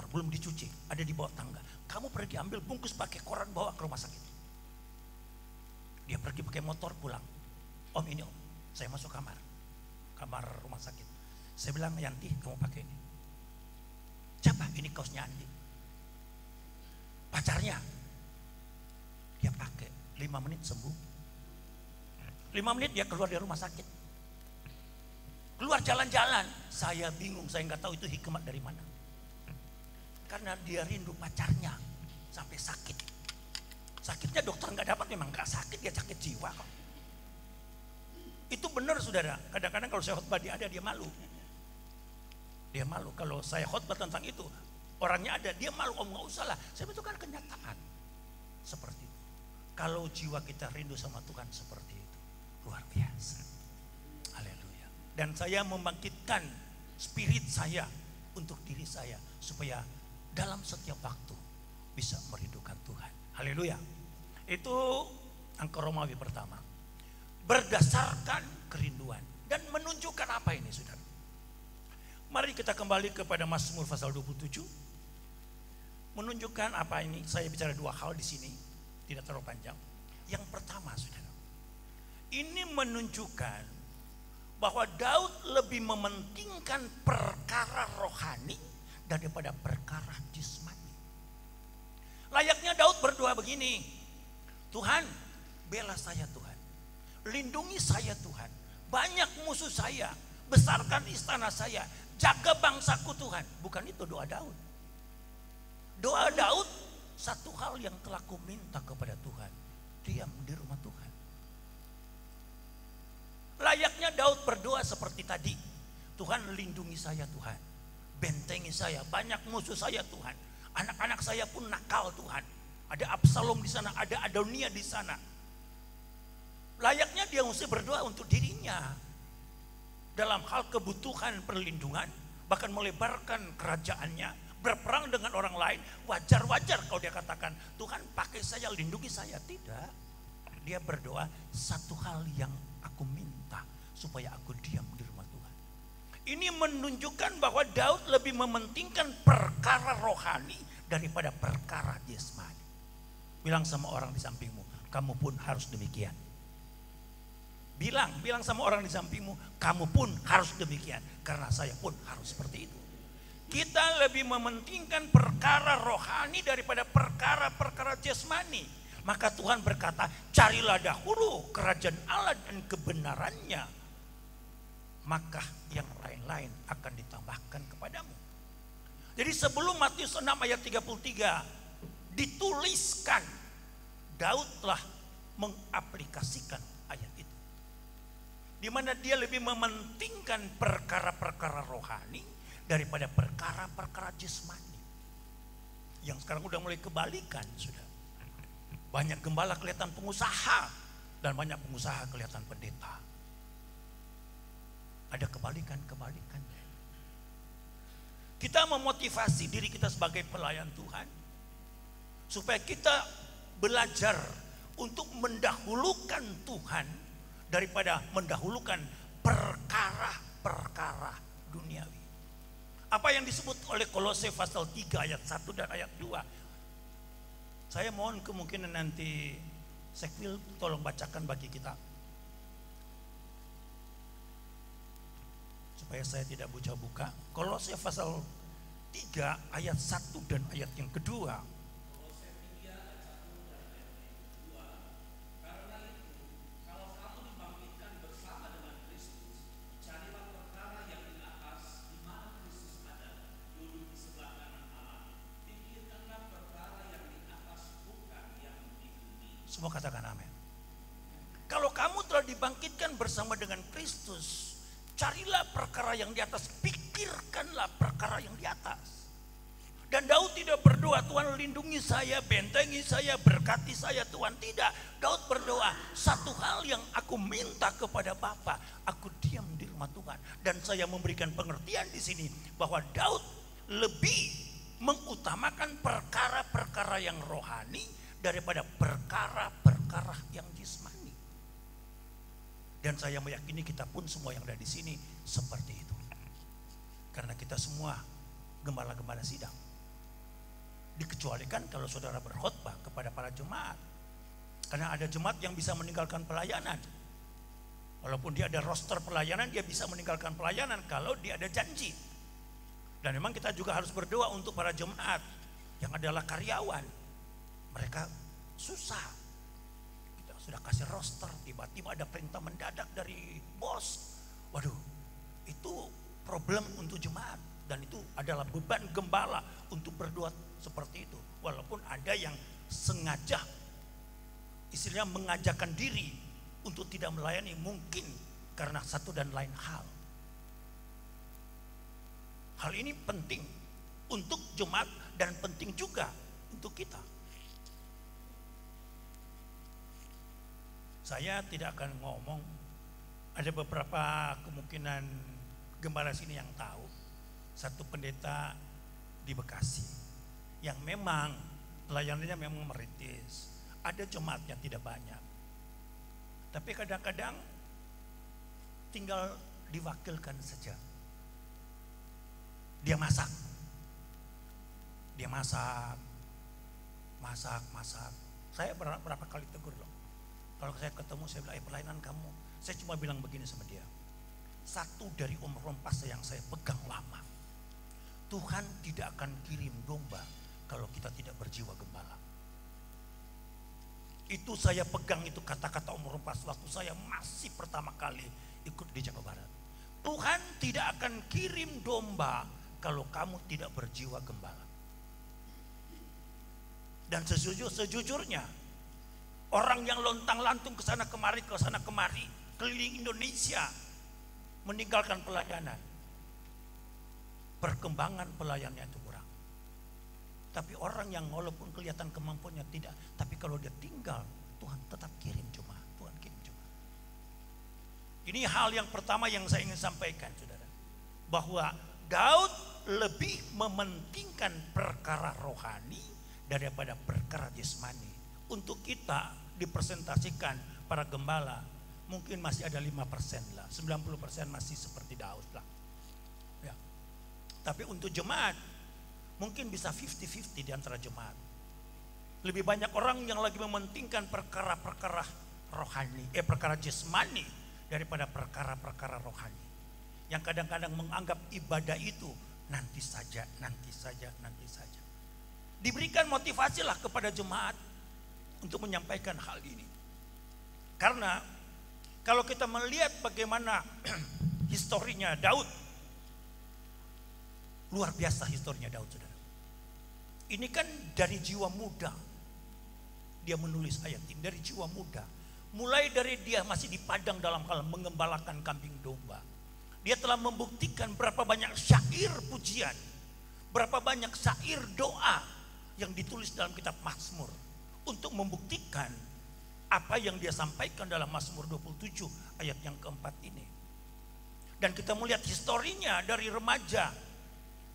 belum dicuci, ada di bawah tangga. Kamu pergi ambil, bungkus pakai koran, bawa ke rumah sakit. Dia pergi pakai motor pulang. Om, ini om, saya masuk kamar rumah sakit. Saya bilang, Yanti, kamu pakai ini. Siapa? Ini kaosnya Andi, pacarnya. Dia pakai, 5 menit sembuh. 5 menit dia keluar dari rumah sakit. Keluar jalan-jalan. Saya bingung, saya nggak tahu itu hikmat dari mana. Karena dia rindu pacarnya sampai sakit. Sakitnya dokter nggak dapat, memang nggak sakit, dia sakit jiwa kok. Itu benar, saudara. Kadang-kadang kalau saya khotbah dia ada, dia malu. Dia malu kalau saya khotbah tentang itu. Orangnya ada, dia malu. Om, nggak usah lah. Saya betul kan kenyataan seperti itu. Kalau jiwa kita rindu sama Tuhan seperti itu, luar biasa. Haleluya. Dan saya membangkitkan spirit saya untuk diri saya supaya dalam setiap waktu bisa merindukan Tuhan. Haleluya. Itu angka Romawi pertama. Berdasarkan kerinduan. Dan menunjukkan apa ini, saudara? Mari kita kembali kepada Mazmur pasal 27. Menunjukkan apa ini? Saya bicara 2 hal di sini, tidak terlalu panjang. Yang pertama, saudara, ini menunjukkan bahwa Daud lebih mementingkan perkara rohani daripada perkara jasmani. Layaknya Daud berdoa begini, Tuhan, bela saya Tuhan, lindungi saya Tuhan, banyak musuh saya, besarkan istana saya, jaga bangsaku Tuhan. Bukan itu doa Daud. Doa Daud, satu hal yang telah ku minta kepada Tuhan, diam di rumah Tuhan. Layaknya Daud berdoa seperti tadi, Tuhan lindungi saya Tuhan, bentengi saya, banyak musuh saya Tuhan, anak-anak saya pun nakal Tuhan, ada Absalom di sana, ada Adonia di sana. Layaknya dia mesti berdoa untuk dirinya dalam hal kebutuhan perlindungan, bahkan melebarkan kerajaannya, berperang dengan orang lain. Wajar-wajar kalau dia katakan, Tuhan pakai saya, lindungi saya. Tidak, dia berdoa, satu hal yang aku minta supaya aku diam di rumah Tuhan. Ini menunjukkan bahwa Daud lebih mementingkan perkara rohani daripada perkara jasmani. Bilang sama orang di sampingmu, kamu pun harus demikian. Bilang sama orang di sampingmu, kamu pun harus demikian, karena saya pun harus seperti itu. Kita lebih mementingkan perkara rohani daripada perkara-perkara jasmani. Maka Tuhan berkata, carilah dahulu kerajaan Allah dan kebenarannya, maka yang lain-lain akan ditambahkan kepadamu. Jadi sebelum Matius 6 ayat 33 dituliskan, Daud telah mengaplikasikan ayat itu, di mana dia lebih mementingkan perkara-perkara rohani daripada perkara-perkara jasmani. Yang sekarang udah mulai kebalikan, sudah. Banyak gembala kelihatan pengusaha dan banyak pengusaha kelihatan pendeta. Ada kebalikan-kebalikan. Kita memotivasi diri kita sebagai pelayan Tuhan supaya kita belajar untuk mendahulukan Tuhan daripada mendahulukan perkara-perkara duniawi. Apa yang disebut oleh Kolose pasal 3 ayat 1 dan ayat 2. Saya mohon kemungkinan nanti Sekvil tolong bacakan bagi kita, supaya saya tidak buka-buka. Kolose pasal 3 ayat 1 dan ayat yang kedua. Semua katakan amin. Kalau kamu telah dibangkitkan bersama dengan Kristus, carilah perkara yang di atas, pikirkanlah perkara yang di atas. Dan Daud tidak berdoa, Tuhan lindungi saya, bentengi saya, berkati saya Tuhan. Tidak, Daud berdoa, satu hal yang aku minta kepada Bapa, aku diam di rumah Tuhan. Dan saya memberikan pengertian di sini bahwa Daud lebih mengutamakan perkara-perkara yang rohani daripada perkara-perkara yang jasmani. Dan saya meyakini kita pun semua yang ada di sini seperti itu. Karena kita semua gembala-gembala sidang. Dikecualikan kalau saudara berkhotbah kepada para jemaat. Karena ada jemaat yang bisa meninggalkan pelayanan. Walaupun dia ada roster pelayanan, dia bisa meninggalkan pelayanan kalau dia ada janji. Dan memang kita juga harus berdoa untuk para jemaat yang adalah karyawan. Mereka susah. Kita sudah kasih roster, tiba-tiba ada perintah mendadak dari bos. Waduh, itu problem untuk jemaat. Dan itu adalah beban gembala untuk berdoa seperti itu. Walaupun ada yang sengaja, istilahnya mengajakkan diri untuk tidak melayani, mungkin karena satu dan lain hal. Hal ini penting untuk jemaat dan penting juga untuk kita. Saya tidak akan ngomong, ada beberapa kemungkinan gembala sini yang tahu. Satu pendeta di Bekasi yang memang pelayanannya memang merintis. Ada jemaatnya tidak banyak. Tapi kadang-kadang tinggal diwakilkan saja. Dia masak. Dia masak. Saya berapa kali tegur loh. Kalau saya ketemu, saya bilang, pelayanan kamu. Saya cuma bilang begini sama dia. Satu dari umur pas yang saya pegang lama. Tuhan tidak akan kirim domba kalau kita tidak berjiwa gembala. Itu saya pegang, itu kata-kata umur pas waktu saya masih pertama kali ikut di Jawa Barat. Tuhan tidak akan kirim domba kalau kamu tidak berjiwa gembala. Dan sejujurnya, orang yang lontang-lantung ke sana kemari, keliling Indonesia, meninggalkan pelayanan. Perkembangan pelayanannya itu kurang. Tapi orang yang walaupun kelihatan kemampuannya tidak, tapi kalau dia tinggal, Tuhan tetap kirim jemaat. Tuhan kirim jemaat. Ini hal yang pertama yang saya ingin sampaikan, saudara. Bahwa Daud lebih mementingkan perkara rohani daripada perkara jasmani. Untuk kita dipresentasikan para gembala mungkin masih ada 5% lah, 90% masih seperti Daud lah. Ya. Tapi untuk jemaat mungkin bisa 50-50 di antara jemaat. Lebih banyak orang yang lagi mementingkan perkara-perkara rohani, perkara jasmani daripada perkara-perkara rohani. Yang kadang-kadang menganggap ibadah itu nanti saja. Diberikan motivasilah kepada jemaat untuk menyampaikan hal ini. Karena kalau kita melihat bagaimana historinya Daud, luar biasa historinya Daud, saudara. Ini kan dari jiwa muda dia menulis ayat ini, dari jiwa muda. Mulai dari dia masih di padang dalam hal mengembalakan kambing domba. Dia telah membuktikan berapa banyak syair pujian, berapa banyak syair doa yang ditulis dalam kitab Mazmur untuk membuktikan apa yang dia sampaikan dalam Mazmur 27 ayat yang keempat ini. Dan kita melihat historinya dari remaja.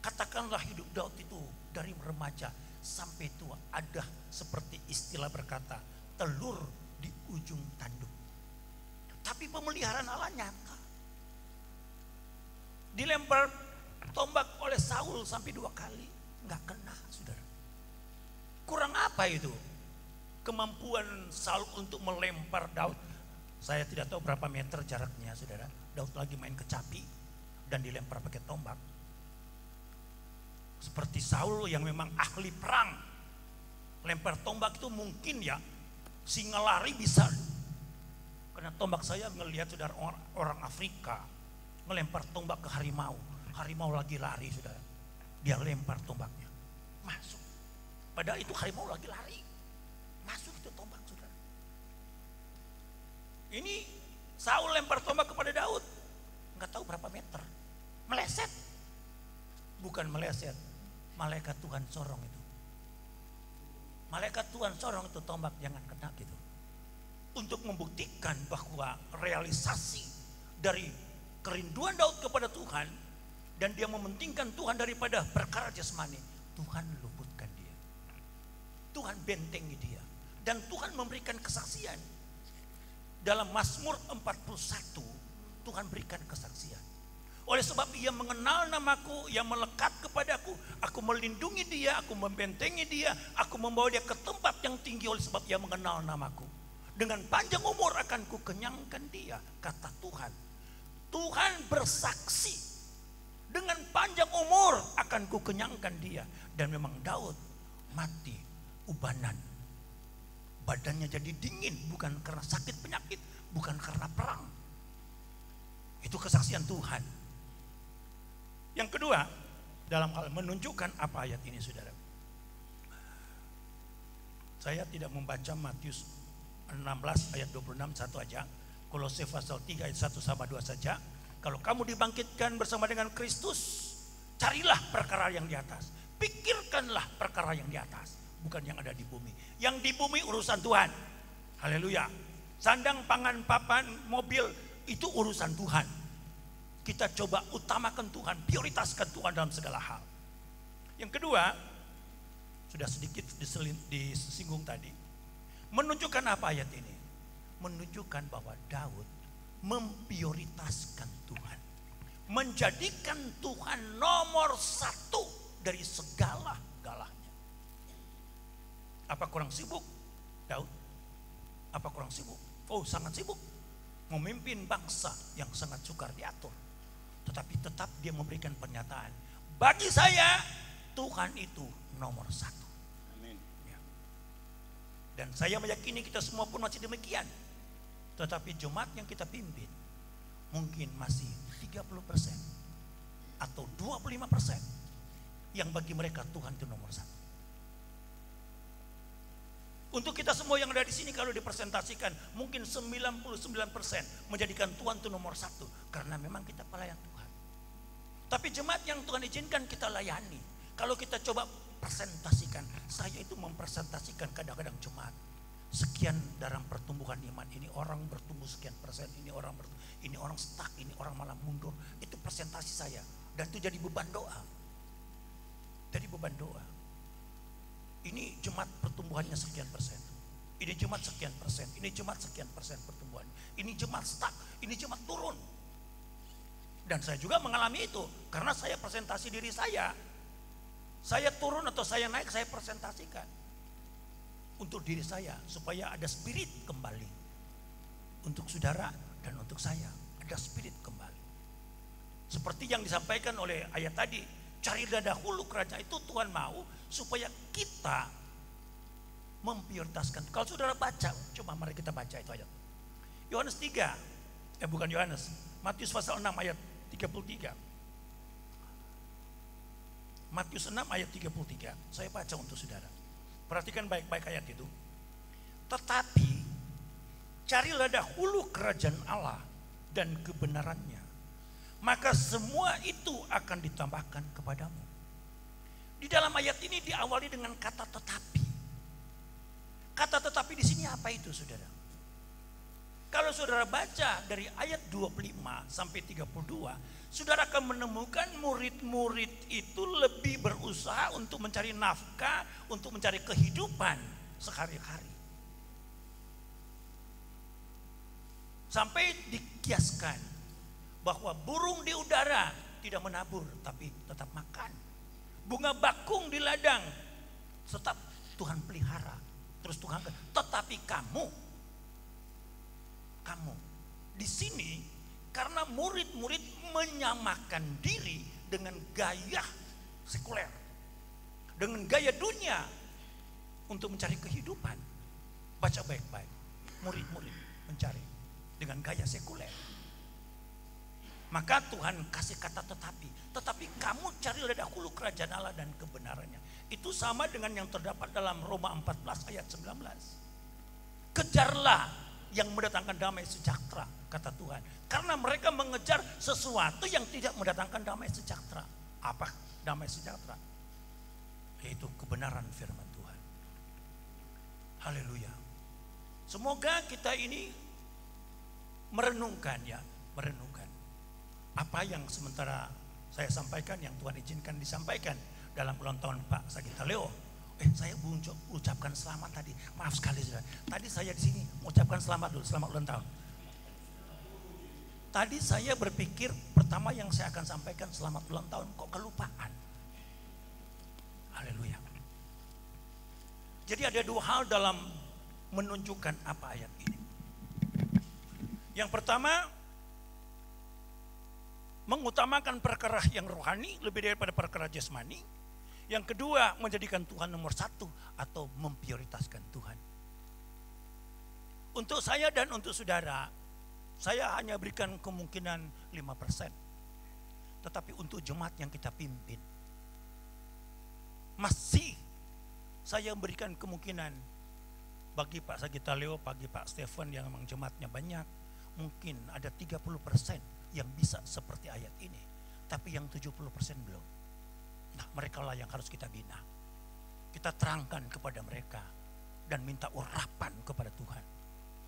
Katakanlah hidup Daud itu dari remaja sampai tua, ada seperti istilah berkata telur di ujung tanduk. Tapi pemeliharaan Allah nyata. Dilempar tombak oleh Saul sampai 2 kali, nggak kena, saudara. Kurang apa itu? Kemampuan Saul untuk melempar Daud. Saya tidak tahu berapa meter jaraknya, saudara. Daud lagi main kecapi dan dilempar pakai tombak. Seperti Saul yang memang ahli perang, lempar tombak itu mungkin ya singa lari bisa. Karena tombak saya ngelihat saudara orang Afrika ngelempar tombak ke harimau. Harimau lagi lari, saudara. Dia lempar tombaknya, masuk. Padahal itu harimau lagi lari, masuk itu tombak, saudara. Ini Saul lempar tombak kepada Daud, nggak tahu berapa meter, meleset. Bukan meleset, malaikat Tuhan sorong itu. Malaikat Tuhan sorong itu tombak, jangan kena gitu. Untuk membuktikan bahwa realisasi dari kerinduan Daud kepada Tuhan dan dia mementingkan Tuhan daripada perkara jasmani, Tuhan luputkan dia. Tuhan bentengi dia dan Tuhan memberikan kesaksian. Dalam Mazmur 41 Tuhan berikan kesaksian. Oleh sebab ia mengenal namaku, ia melekat kepadaku, aku melindungi dia, aku membentengi dia, aku membawa dia ke tempat yang tinggi oleh sebab ia mengenal namaku. Dengan panjang umur akan ku kenyangkan dia, kata Tuhan. Tuhan bersaksi, dengan panjang umur akan ku kenyangkan dia. Dan memang Daud mati ubanan. Badannya jadi dingin, bukan karena sakit penyakit, bukan karena perang. Itu kesaksian Tuhan. Yang kedua, dalam hal menunjukkan apa ayat ini, saudara. Saya tidak membaca Matius 16 ayat 26 satu aja. Kolose pasal 3 ayat 1 sama 2 saja. Kalau kamu dibangkitkan bersama dengan Kristus, carilah perkara yang di atas. Pikirkanlah perkara yang di atas, bukan yang ada di bumi. Yang di bumi urusan Tuhan. Haleluya. Sandang, pangan, papan, mobil itu urusan Tuhan. Kita coba utamakan Tuhan, prioritaskan Tuhan dalam segala hal. Yang kedua, sudah sedikit disinggung tadi. Menunjukkan apa ayat ini? Menunjukkan bahwa Daud memprioritaskan Tuhan, menjadikan Tuhan nomor 1 dari segala-galanya. Apa kurang sibuk Daud? Apa kurang sibuk? Oh, sangat sibuk. Memimpin bangsa yang sangat sukar diatur. Tetapi tetap dia memberikan pernyataan, bagi saya Tuhan itu nomor 1. Amin. Ya. Dan saya meyakini kita semua pun masih demikian. Tetapi jemaat yang kita pimpin mungkin masih 30% atau 25% yang bagi mereka Tuhan itu nomor 1. Untuk kita semua yang ada di sini kalau dipresentasikan mungkin 99% menjadikan Tuhan itu nomor 1 karena memang kita pelayan Tuhan. Tapi jemaat yang Tuhan izinkan kita layani, kalau kita coba presentasikan, saya itu mempresentasikan kadang-kadang jemaat. Sekian dalam pertumbuhan iman ini orang bertumbuh sekian persen, ini orang stuck, ini orang malah mundur. Itu presentasi saya dan itu jadi beban doa. Jadi beban doa. Ini jemaat pertumbuhannya sekian persen, ini jemaat sekian persen, ini jemaat sekian persen pertumbuhan, ini jemaat stuck, ini jemaat turun. Dan saya juga mengalami itu karena saya presentasi diri saya. Saya turun atau saya naik, saya presentasikan untuk diri saya supaya ada spirit kembali. Untuk saudara dan untuk saya ada spirit kembali. Seperti yang disampaikan oleh ayat tadi, carilah dahulu kerajaan itu, Tuhan mau supaya kita memprioritaskan. Kalau saudara baca, coba mari kita baca itu ayat. Yohanes 3, bukan Yohanes, Matius pasal 6 ayat 33. Matius 6 ayat 33. Saya baca untuk saudara. Perhatikan baik-baik ayat itu. Tetapi carilah dahulu kerajaan Allah dan kebenarannya, maka semua itu akan ditambahkan kepadamu. Di dalam ayat ini diawali dengan kata tetapi. Kata tetapi di sini apa itu, saudara? Kalau saudara baca dari ayat 25 sampai 32, saudara akan menemukan murid-murid itu lebih berusaha untuk mencari nafkah, untuk mencari kehidupan sehari-hari. Sampai dikiaskan bahwa burung di udara tidak menabur, tapi tetap makan. Bunga bakung di ladang, tetap Tuhan pelihara. Terus Tuhan, tetapi kamu di sini karena murid-murid menyamakan diri dengan gaya sekuler, dengan gaya dunia untuk mencari kehidupan. Baca baik-baik, murid-murid mencari dengan gaya sekuler. Maka Tuhan kasih kata tetapi kamu carilah dahulu kerajaan Allah dan kebenarannya. Itu sama dengan yang terdapat dalam Roma 14 ayat 19. Kejarlah yang mendatangkan damai sejahtera, kata Tuhan. Karena mereka mengejar sesuatu yang tidak mendatangkan damai sejahtera. Apa damai sejahtera? Yaitu kebenaran firman Tuhan. Haleluya. Semoga kita ini merenungkan apa yang sementara saya sampaikan, yang Tuhan izinkan disampaikan dalam ulang tahun Pak Sagita Leo. Saya ucapkan selamat tadi. Maaf sekali saudara. Tadi saya di sini mengucapkan selamat dulu, selamat ulang tahun. Tadi saya berpikir pertama yang saya akan sampaikan selamat ulang tahun, kok kelupaan. Haleluya. Jadi ada dua hal dalam menunjukkan apa ayat ini. Yang pertama, mengutamakan perkara yang rohani lebih daripada perkara jasmani. Yang kedua, menjadikan Tuhan nomor satu atau memprioritaskan Tuhan. Untuk saya dan untuk saudara, saya hanya berikan kemungkinan 5%. Tetapi untuk jemaat yang kita pimpin, masih saya berikan kemungkinan bagi Pak Sagita Leo, bagi Pak Stephen yang memang jemaatnya banyak, mungkin ada 30% yang bisa seperti ayat ini, tapi yang 70% belum. Nah, mereka lah yang harus kita bina. Kita terangkan kepada mereka dan minta urapan kepada Tuhan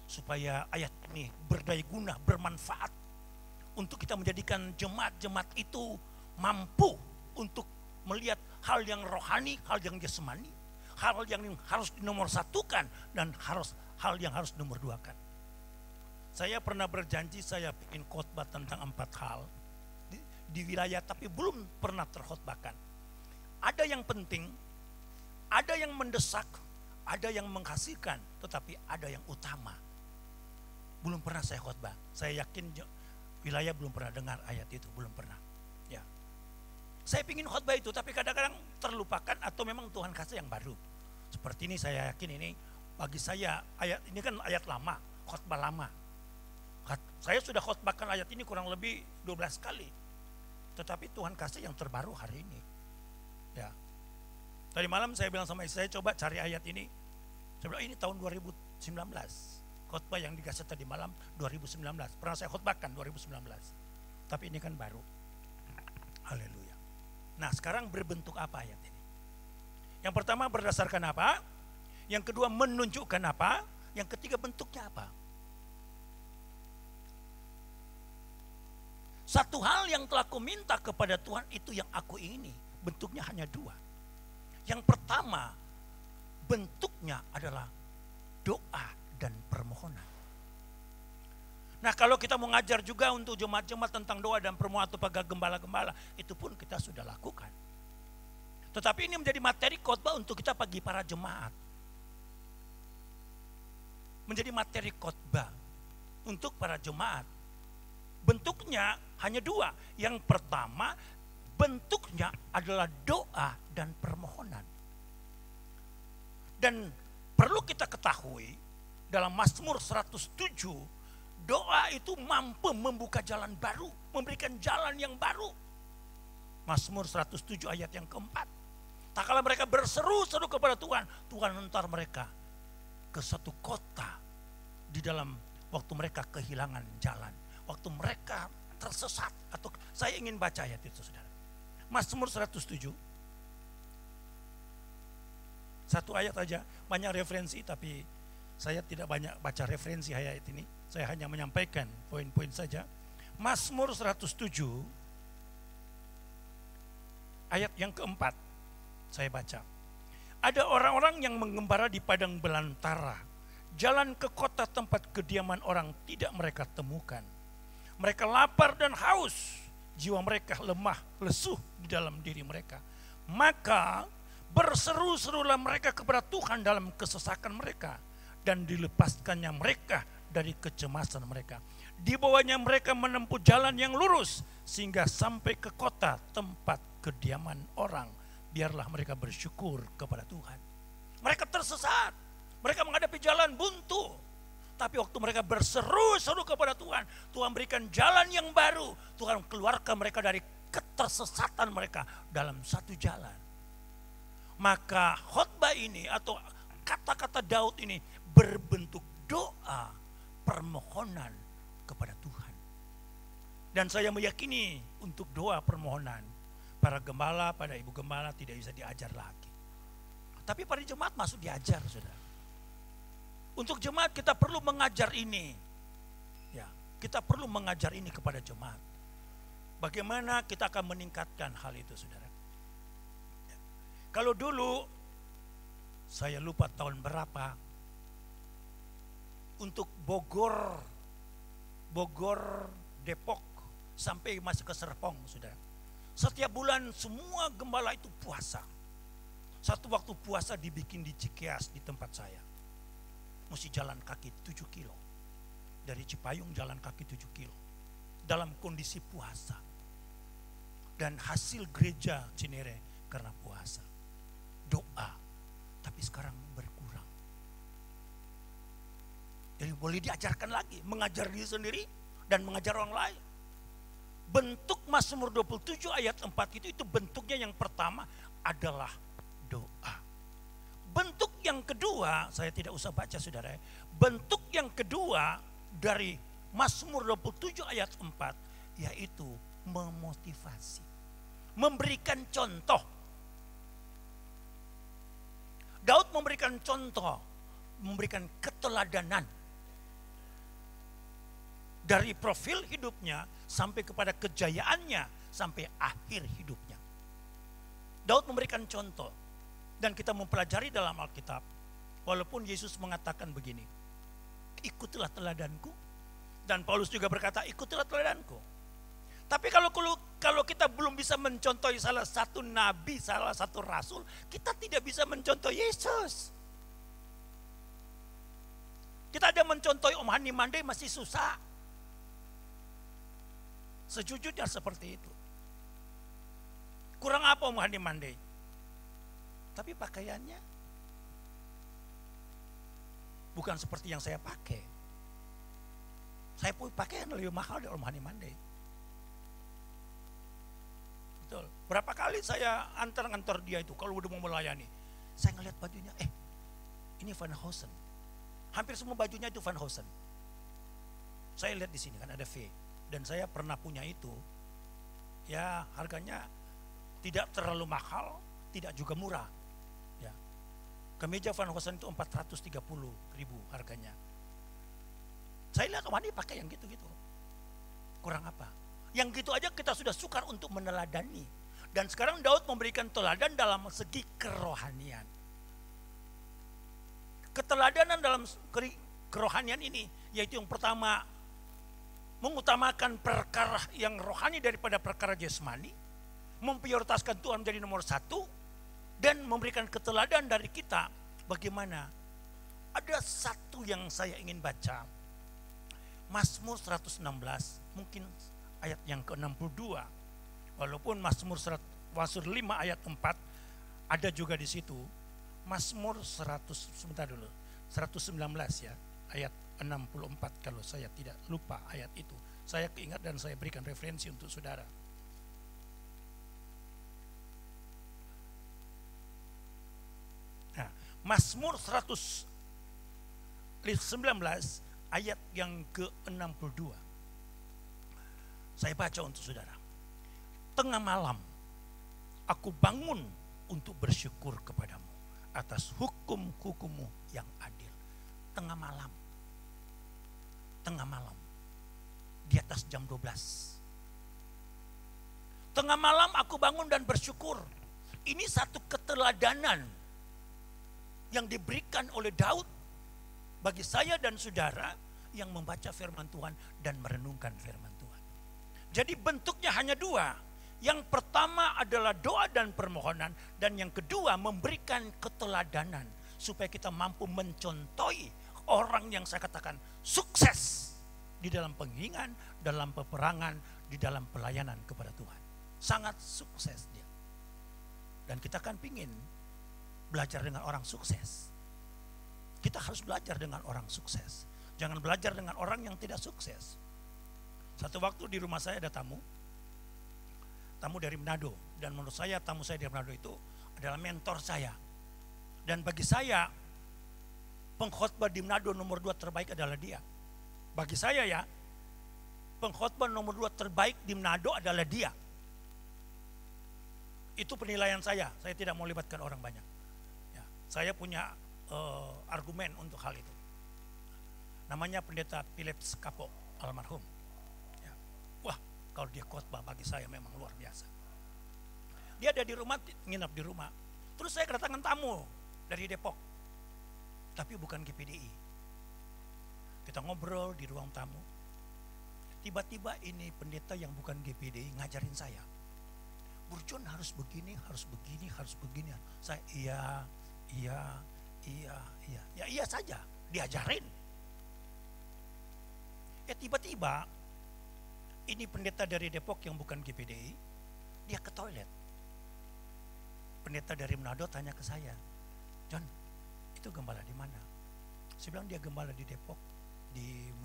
supaya ayat ini berdaya guna, bermanfaat untuk kita menjadikan jemaat-jemaat itu mampu untuk melihat hal yang rohani, hal yang jasmani, hal yang harus dinomorsatukan dan hal yang harus dinomorduakan. Saya pernah berjanji saya ingin khotbah tentang 4 hal di wilayah, tapi belum pernah terkhotbahkan. Ada yang penting, ada yang mendesak, ada yang menghasilkan, tetapi ada yang utama. Belum pernah saya khotbah. Saya yakin wilayah belum pernah dengar ayat itu, belum pernah. Ya, saya ingin khotbah itu, tapi kadang-kadang terlupakan atau memang Tuhan kasih yang baru. Seperti ini, saya yakin ini bagi saya ayat ini kan ayat lama, khotbah lama. Saya sudah khotbahkan ayat ini kurang lebih 12 kali. Tetapi Tuhan kasih yang terbaru hari ini. Ya. Tadi malam saya bilang sama istri saya, coba cari ayat ini. Saya bilang ini tahun 2019. Khotbah yang dikasih tadi malam 2019. Pernah saya khotbahkan 2019. Tapi ini kan baru. Haleluya. Nah, sekarang berbentuk apa ayat ini? Yang pertama berdasarkan apa? Yang kedua menunjukkan apa? Yang ketiga bentuknya apa? Satu hal yang telah ku minta kepada Tuhan itu yang aku ingini. Bentuknya hanya 2. Yang pertama, bentuknya adalah doa dan permohonan. Nah, kalau kita mengajar juga untuk jemaat-jemaat tentang doa dan permohonan atau pada gembala-gembala, itu pun kita sudah lakukan. Tetapi ini menjadi materi khotbah untuk kita bagi para jemaat. Menjadi materi khotbah untuk para jemaat. Bentuknya hanya 2. Yang pertama, bentuknya adalah doa dan permohonan. Dan perlu kita ketahui dalam Mazmur 107, doa itu mampu membuka jalan baru, memberikan jalan yang baru. Mazmur 107 ayat yang keempat. Tak kala mereka berseru-seru kepada Tuhan, Tuhan hantar mereka ke satu kota di dalam waktu mereka kehilangan jalan. Waktu mereka tersesat, atau saya ingin baca ayat itu saudara. Mazmur 107. Satu ayat aja, banyak referensi tapi saya tidak banyak baca referensi ayat ini. Saya hanya menyampaikan poin-poin saja. Mazmur 107 ayat yang keempat saya baca. Ada orang-orang yang mengembara di padang belantara. Jalan ke kota tempat kediaman orang tidak mereka temukan. Mereka lapar dan haus, jiwa mereka lemah, lesuh di dalam diri mereka. Maka berseru-serulah mereka kepada Tuhan dalam kesesakan mereka, dan dilepaskannya mereka dari kecemasan mereka. Dibawanya mereka menempuh jalan yang lurus sehingga sampai ke kota tempat kediaman orang. Biarlah mereka bersyukur kepada Tuhan. Mereka tersesat, mereka menghadapi jalan buntu. Tapi waktu mereka berseru-seru kepada Tuhan, Tuhan berikan jalan yang baru. Tuhan keluarkan mereka dari ketersesatan mereka dalam satu jalan. Maka khotbah ini atau kata-kata Daud ini berbentuk doa permohonan kepada Tuhan. Dan saya meyakini untuk doa permohonan para gembala, pada ibu gembala tidak bisa diajar lagi. Tapi pada jemaat masuk diajar, saudara. Untuk jemaat kita perlu mengajar ini. Ya, kita perlu mengajar ini kepada jemaat. Bagaimana kita akan meningkatkan hal itu, saudara? Ya. Kalau dulu, saya lupa tahun berapa, untuk Bogor, Depok, sampai masih ke Serpong, saudara. Setiap bulan semua gembala itu puasa. Satu waktu puasa dibikin di Cikeas di tempat saya. Mesti jalan kaki 7 kilo. Dari Cipayung jalan kaki 7 kilo. Dalam kondisi puasa. Dan hasil gereja Cinere karena puasa. Doa. Tapi sekarang berkurang. Jadi boleh diajarkan lagi. Mengajar diri sendiri dan mengajar orang lain. Bentuk Mazmur 27 ayat 4 itu bentuknya yang pertama adalah doa. Bentuk yang kedua, saya tidak usah baca saudara. Bentuk yang kedua dari Mazmur 27 ayat 4 yaitu memotivasi. Memberikan contoh. Daud memberikan contoh, memberikan keteladanan. Dari profil hidupnya sampai kepada kejayaannya sampai akhir hidupnya. Daud memberikan contoh. Dan kita mempelajari dalam Alkitab. Walaupun Yesus mengatakan begini. Ikutilah teladanku. Dan Paulus juga berkata ikutilah teladanku. Tapi kalau kita belum bisa mencontohi salah satu nabi, salah satu rasul. Kita tidak bisa mencontoh Yesus. Kita ada mencontohi Om Hani Mandai masih susah. Sejujurnya seperti itu. Kurang apa Om Hani Mandai? Tapi pakaiannya bukan seperti yang saya pakai. Saya punya pakaian lebih mahal dari Om Hani Mandai. Betul. Berapa kali saya antar-antar dia itu kalau udah mau melayani. Saya ngeliat bajunya, ini Van Heusen. Hampir semua bajunya itu Van Heusen. Saya lihat di sini kan ada V. Dan saya pernah punya itu. Ya harganya tidak terlalu mahal, tidak juga murah. Kemeja Van Heusen itu 430.000 harganya. Saya lihat Om Hani pakai yang gitu-gitu. Kurang apa? Yang gitu aja kita sudah sukar untuk meneladani. Dan sekarang Daud memberikan teladan dalam segi kerohanian. Keteladanan dalam kerohanian ini yaitu yang pertama mengutamakan perkara yang rohani daripada perkara jasmani, memprioritaskan Tuhan menjadi nomor satu. Dan memberikan keteladan dari kita bagaimana. Ada satu yang saya ingin baca. Mazmur 116 mungkin ayat yang ke-62. Walaupun Mazmur 5 ayat 4 ada juga di situ. Mazmur 119 ya, ayat 64 kalau saya tidak lupa ayat itu. Saya keingat dan saya berikan referensi untuk saudara. Mazmur 119 ayat yang ke-62. Saya baca untuk saudara. Tengah malam aku bangun untuk bersyukur kepadamu atas hukum-hukummu yang adil. Tengah malam. Di atas jam 12. Tengah malam aku bangun dan bersyukur. Ini satu keteladanan yang diberikan oleh Daud bagi saya dan saudara yang membaca firman Tuhan dan merenungkan firman Tuhan. Jadi bentuknya hanya dua. Yang pertama adalah doa dan permohonan. Dan yang kedua memberikan keteladanan. Supaya kita mampu mencontohi orang yang saya katakan sukses. Di dalam penghingan, dalam peperangan, di dalam pelayanan kepada Tuhan. Sangat sukses dia. Dan kita kan pingin belajar dengan orang sukses. Kita harus belajar dengan orang sukses. Jangan belajar dengan orang yang tidak sukses. Satu waktu di rumah saya ada tamu dari Manado. Dan menurut saya tamu saya dari Manado itu adalah mentor saya. Dan bagi saya pengkhotbah di Manado nomor 2 terbaik adalah dia. Bagi saya ya, pengkhotbah nomor 2 terbaik di Manado adalah dia. Itu penilaian saya tidak mau libatkan orang banyak. Ya, saya punya argumen untuk hal itu. Namanya pendeta Philips Kapo, almarhum. Ya. Wah, kalau dia khotbah bagi saya memang luar biasa. Dia ada di rumah, nginap di rumah. Terus saya kedatangan tamu dari Depok, tapi bukan GPDI. Kita ngobrol di ruang tamu. Tiba-tiba ini pendeta yang bukan GPDI ngajarin saya. Burjon harus begini, harus begini, harus begini. Saya iya. Ya iya saja, diajarin. Tiba-tiba ini pendeta dari Depok yang bukan GPDI, dia ke toilet. Pendeta dari Manado tanya ke saya, John, itu gembala di mana? Saya bilang dia gembala di Depok,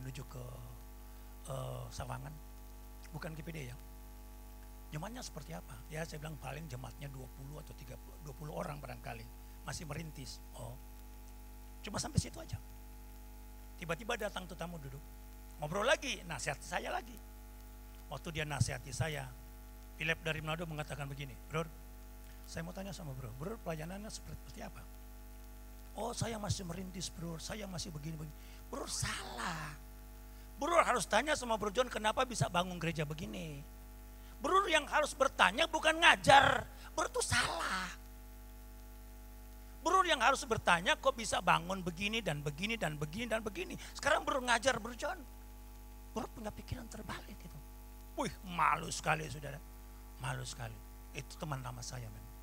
menuju ke Sawangan, bukan GPDI ya. Jemaatnya seperti apa? Ya saya bilang paling jemaatnya 20 atau 20 orang barangkali. Masih merintis. Oh, cuma sampai situ aja. Tiba-tiba datang tuh tamu duduk. Ngobrol lagi, nasihati saya lagi. Waktu dia nasihati saya, Philip dari Manado mengatakan begini, Bro, saya mau tanya sama bro pelayanannya seperti apa? Oh saya masih merintis bro, saya masih begini-begini. Bro salah. Bro harus tanya sama Bro John kenapa bisa bangun gereja begini. Bro yang harus bertanya bukan ngajar. Bro itu salah. Bro yang harus bertanya kok bisa bangun begini dan begini dan begini dan begini. Sekarang bro ngajar Bro John. Bro punya pikiran terbalik itu. Wih malu sekali saudara. Malu sekali. Itu teman lama saya memang.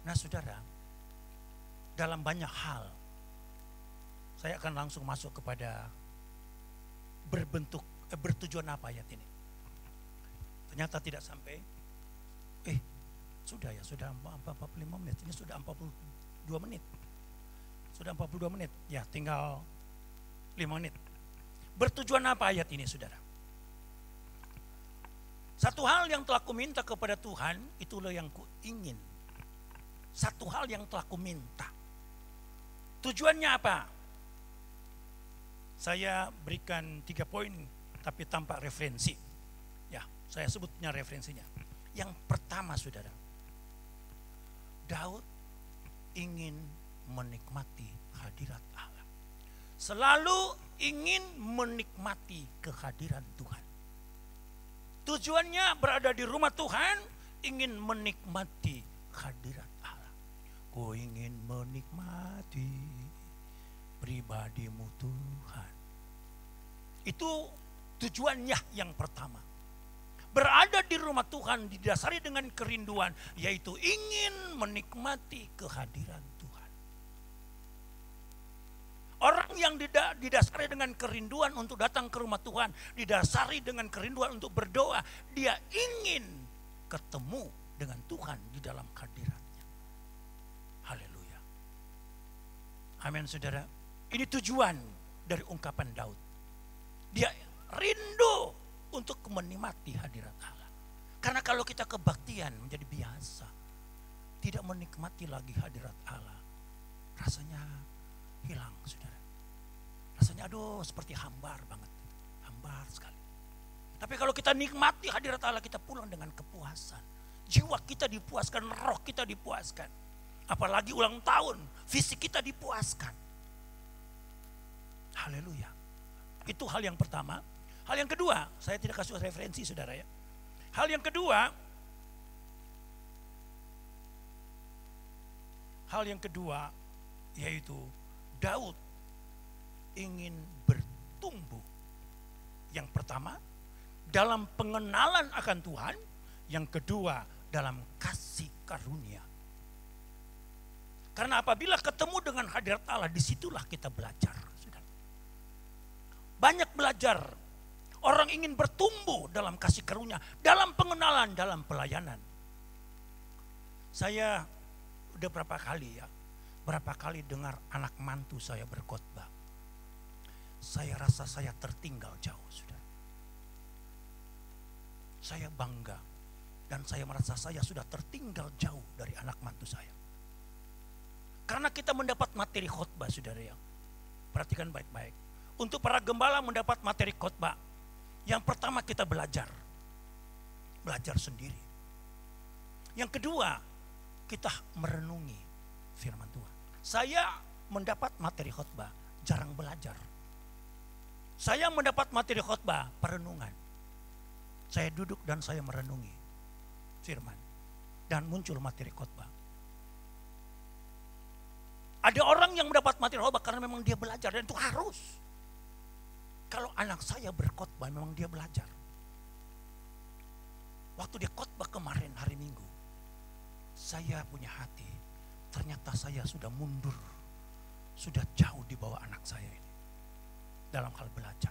Nah saudara, dalam banyak hal saya akan langsung masuk kepada bertujuan apa ayat ini. Ternyata tidak sampai, sudah 45 menit, ini sudah 42 menit. Sudah 42 menit, ya tinggal 5 menit. Bertujuan apa ayat ini saudara? Satu hal yang telah kuminta kepada Tuhan, itulah yang kuingin. Satu hal yang telah kuminta. Tujuannya apa? Saya berikan 3 poin, tapi tanpa referensi. Ya, saya sebutnya referensinya. Yang pertama saudara, Daud ingin menikmati hadirat Allah. Selalu ingin menikmati kehadiran Tuhan. Tujuannya berada di rumah Tuhan, ingin menikmati hadirat Allah. Ku ingin menikmati pribadimu Tuhan. Itu tujuannya yang pertama. Berada di rumah Tuhan didasari dengan kerinduan, yaitu ingin menikmati kehadiran Tuhan. Orang yang didasari dengan kerinduan untuk datang ke rumah Tuhan, didasari dengan kerinduan untuk berdoa, dia ingin ketemu dengan Tuhan di dalam hadiratnya. Haleluya. Amin saudara. Ini tujuan dari ungkapan Daud. Dia rindu untuk menikmati hadirat Allah. Karena kalau kita kebaktian menjadi biasa, tidak menikmati lagi hadirat Allah, rasanya hilang saudara. Rasanya aduh seperti hambar banget. Hambar sekali. Tapi kalau kita nikmati hadirat Allah, kita pulang dengan kepuasan. Jiwa kita dipuaskan, roh kita dipuaskan. Apalagi ulang tahun, fisik kita dipuaskan. Haleluya. Itu hal yang pertama. Hal yang kedua, saya tidak kasih referensi saudara ya. Hal yang kedua yaitu Daud ingin bertumbuh. Yang pertama, dalam pengenalan akan Tuhan. Yang kedua, dalam kasih karunia. Karena apabila ketemu dengan hadirat Allah, disitulah kita belajar. Banyak belajar. Orang ingin bertumbuh dalam kasih karunia, dalam pengenalan, dalam pelayanan. Saya udah berapa kali dengar anak mantu saya berkhotbah. Saya rasa saya tertinggal jauh, saudara. Saya bangga dan saya merasa saya sudah tertinggal jauh dari anak mantu saya. Karena kita mendapat materi khotbah, saudara yang perhatikan baik-baik. Untuk para gembala mendapat materi khotbah, yang pertama kita belajar sendiri. Yang kedua, kita merenungi firman Tuhan. Saya mendapat materi khotbah, jarang belajar. Saya mendapat materi khotbah, perenungan. Saya duduk dan saya merenungi firman. Dan muncul materi khotbah. Ada orang yang mendapat materi khotbah karena memang dia belajar dan itu harus. Kalau anak saya berkhotbah memang dia belajar. Waktu dia khotbah kemarin hari Minggu, saya punya hati, ternyata saya sudah mundur, sudah jauh di bawah anak saya ini dalam hal belajar.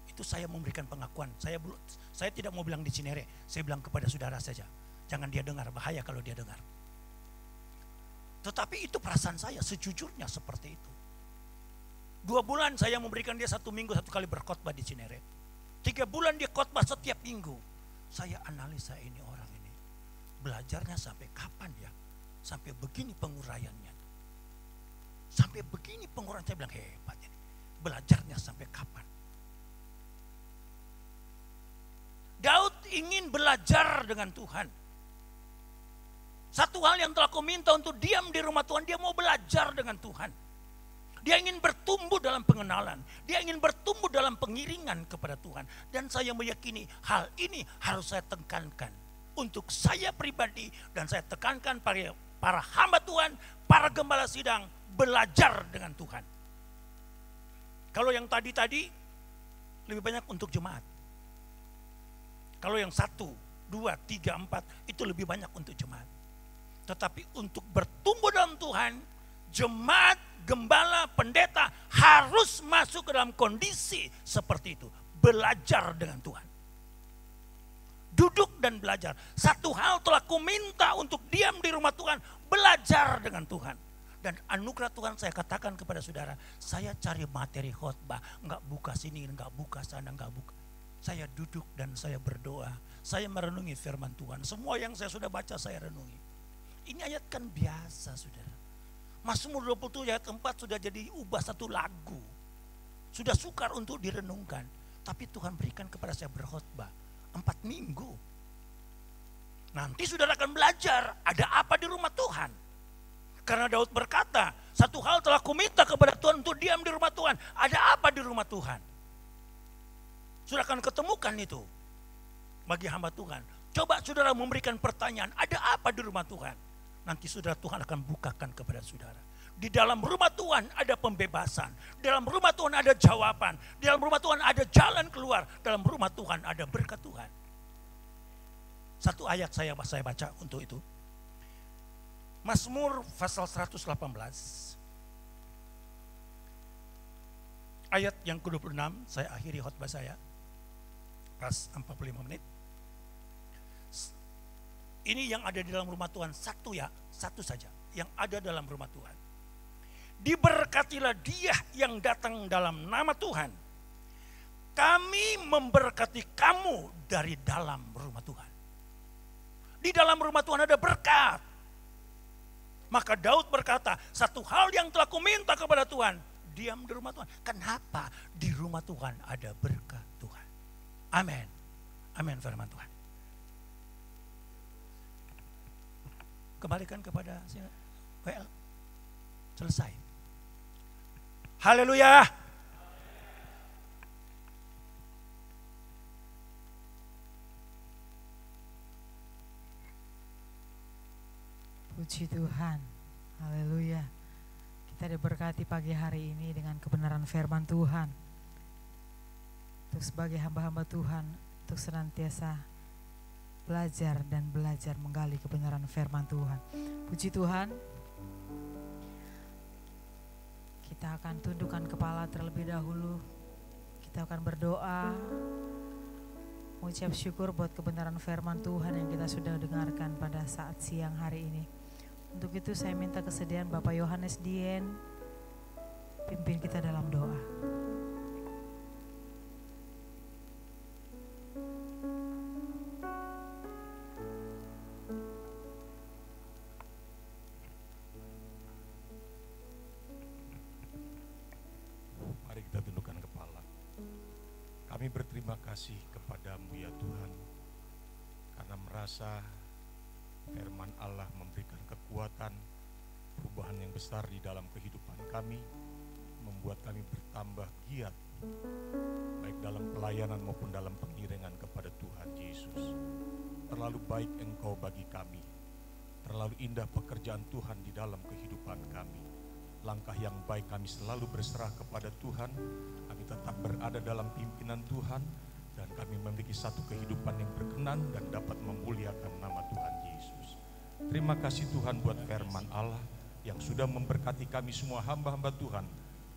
Itu saya memberikan pengakuan. Saya tidak mau bilang di Cinere, saya bilang kepada saudara saja, jangan dia dengar, bahaya kalau dia dengar. Tetapi itu perasaan saya, sejujurnya seperti itu. 2 bulan saya memberikan dia 1 minggu 1 kali berkhotbah di Cinere. 3 bulan dia khotbah setiap minggu. Saya analisa ini orang ini. Belajarnya sampai kapan ya? Sampai begini penguraiannya. Sampai begini penguraian, saya bilang hebat ini. Belajarnya sampai kapan? Daud ingin belajar dengan Tuhan. Satu hal yang telah aku minta untuk diam di rumah Tuhan, dia mau belajar dengan Tuhan. Dia ingin bertumbuh dalam pengenalan. Dia ingin bertumbuh dalam pengiringan kepada Tuhan. Dan saya meyakini hal ini harus saya tekankan. Untuk saya pribadi dan saya tekankan para hamba Tuhan, para gembala sidang, belajar dengan Tuhan. Kalau yang tadi lebih banyak untuk jemaat. Kalau yang 1, 2, 3, 4 itu lebih banyak untuk jemaat. Tetapi untuk bertumbuh dalam Tuhan, jemaat, gembala, pendeta harus masuk ke dalam kondisi seperti itu. Belajar dengan Tuhan. Duduk dan belajar. Satu hal telah ku minta untuk diam di rumah Tuhan, belajar dengan Tuhan. Dan anugerah Tuhan saya katakan kepada saudara, saya cari materi khotbah, enggak buka sini, enggak buka sana, enggak buka. Saya duduk dan saya berdoa, saya merenungi firman Tuhan. Semua yang saya sudah baca saya renungi. Ini ayat kan biasa, saudara. Mazmur 27 ayat 4 sudah jadi ubah satu lagu. Sudah sukar untuk direnungkan. Tapi Tuhan berikan kepada saya berkhotbah 4 minggu. Nanti saudara akan belajar ada apa di rumah Tuhan. Karena Daud berkata, satu hal telah kuminta kepada Tuhan untuk diam di rumah Tuhan. Ada apa di rumah Tuhan? Saudara akan ketemukan itu bagi hamba Tuhan. Coba saudara memberikan pertanyaan, ada apa di rumah Tuhan? Nanti saudara Tuhan akan bukakan kepada saudara. Di dalam rumah Tuhan ada pembebasan. Di dalam rumah Tuhan ada jawaban. Di dalam rumah Tuhan ada jalan keluar. Dalam rumah Tuhan ada berkat Tuhan. Satu ayat saya baca untuk itu. Mazmur pasal 118. Ayat yang ke-26, saya akhiri khotbah saya. Pas 45 menit. Ini yang ada di dalam rumah Tuhan, satu saja yang ada dalam rumah Tuhan. Diberkatilah dia yang datang dalam nama Tuhan. Kami memberkati kamu dari dalam rumah Tuhan. Di dalam rumah Tuhan ada berkat. Maka Daud berkata, satu hal yang telah kuminta kepada Tuhan, diam di rumah Tuhan. Kenapa? Di rumah Tuhan ada berkat Tuhan. Amin. Amin firman Tuhan. Kembalikan kepada WL. Selesai. Haleluya. Puji Tuhan. Haleluya. Kita diberkati pagi hari ini dengan kebenaran firman Tuhan. untuk sebagai hamba-hamba Tuhan, untuk senantiasa belajar dan belajar menggali kebenaran firman Tuhan. Puji Tuhan. Kita akan tundukkan kepala terlebih dahulu. Kita akan berdoa, mengucap syukur buat kebenaran firman Tuhan yang kita sudah dengarkan pada saat siang hari ini. Untuk itu saya minta kesediaan Bapak Yohanes Dien pimpin kita dalam doa. Mari kita tundukkan kepala. Kami berterima kasih kepadamu ya Tuhan, karena merasa firman Allah memberikan kekuatan, perubahan yang besar di dalam kehidupan kami, membuat kami bertambah giat, baik dalam pelayanan maupun dalam pengiringan kepada Tuhan Yesus. Terlalu baik Engkau bagi kami, terlalu indah pekerjaan Tuhan di dalam kehidupan kami. Langkah yang baik kami selalu berserah kepada Tuhan, kami tetap berada dalam pimpinan Tuhan, dan kami memiliki satu kehidupan yang berkenan dan dapat memuliakan nama Tuhan Yesus. Terima kasih Tuhan buat firman Allah yang sudah memberkati kami semua hamba-hamba Tuhan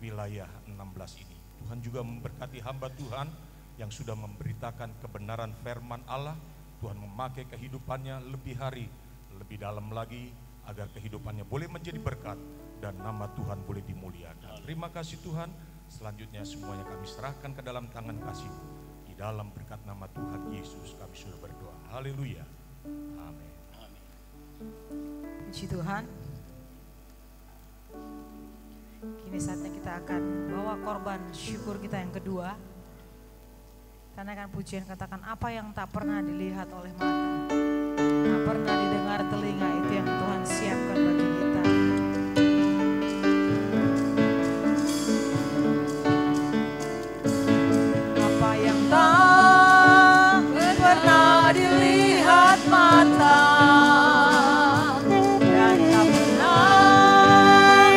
wilayah 16 ini. Tuhan juga memberkati hamba Tuhan yang sudah memberitakan kebenaran firman Allah. Tuhan memakai kehidupannya lebih hari, lebih dalam lagi, agar kehidupannya boleh menjadi berkat dan nama Tuhan boleh dimuliakan. Terima kasih Tuhan. Selanjutnya semuanya kami serahkan ke dalam tangan kasih. Di dalam berkat nama Tuhan Yesus kami sudah berdoa. Haleluya. Amin. Puji Tuhan. Kini saatnya kita akan bawa korban syukur kita yang kedua. Karena kan pujian katakan apa yang tak pernah dilihat oleh mata, tak pernah didengar telinga, itu yang Tuhan siapkan bagi kita. Apa yang tak pernah dilihat mata dan tak pernah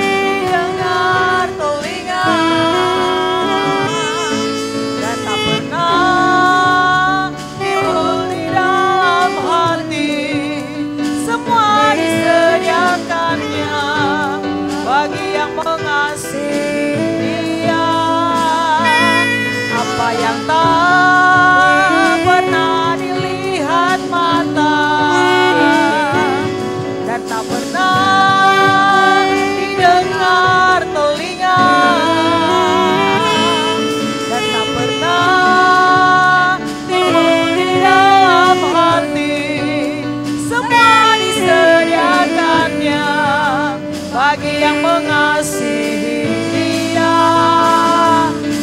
didengar telinga dan tak pernah timbul di dalam hati, semua disediakannya bagi yang mengasihi Dia. Apa yang tak pernah dilihat mata dan tak pernah didengar telinga dan tak pernah timbul di dalam hati, semua disediakannya bagi yang mengasihi Dia.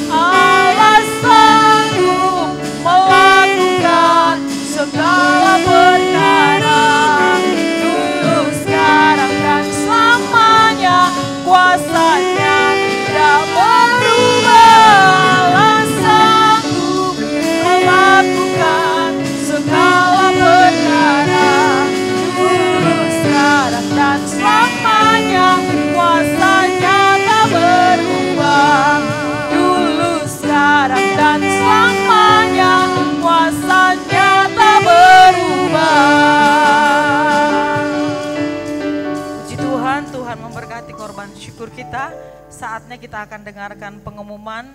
Allah sanggup melakukan segala perkara, dulu, sekarang, dan selamanya. Kuasanya tidak berubah. Allah sanggup melakukan segala perkara, dulu, sekarang, dan selamanya. Kuasanya tak berubah. Dulu, sekarang, dan selamanya. Kuasanya tak berubah. Puji Tuhan, Tuhan memberkati korban syukur kita. Saatnya kita akan dengarkan pengumuman.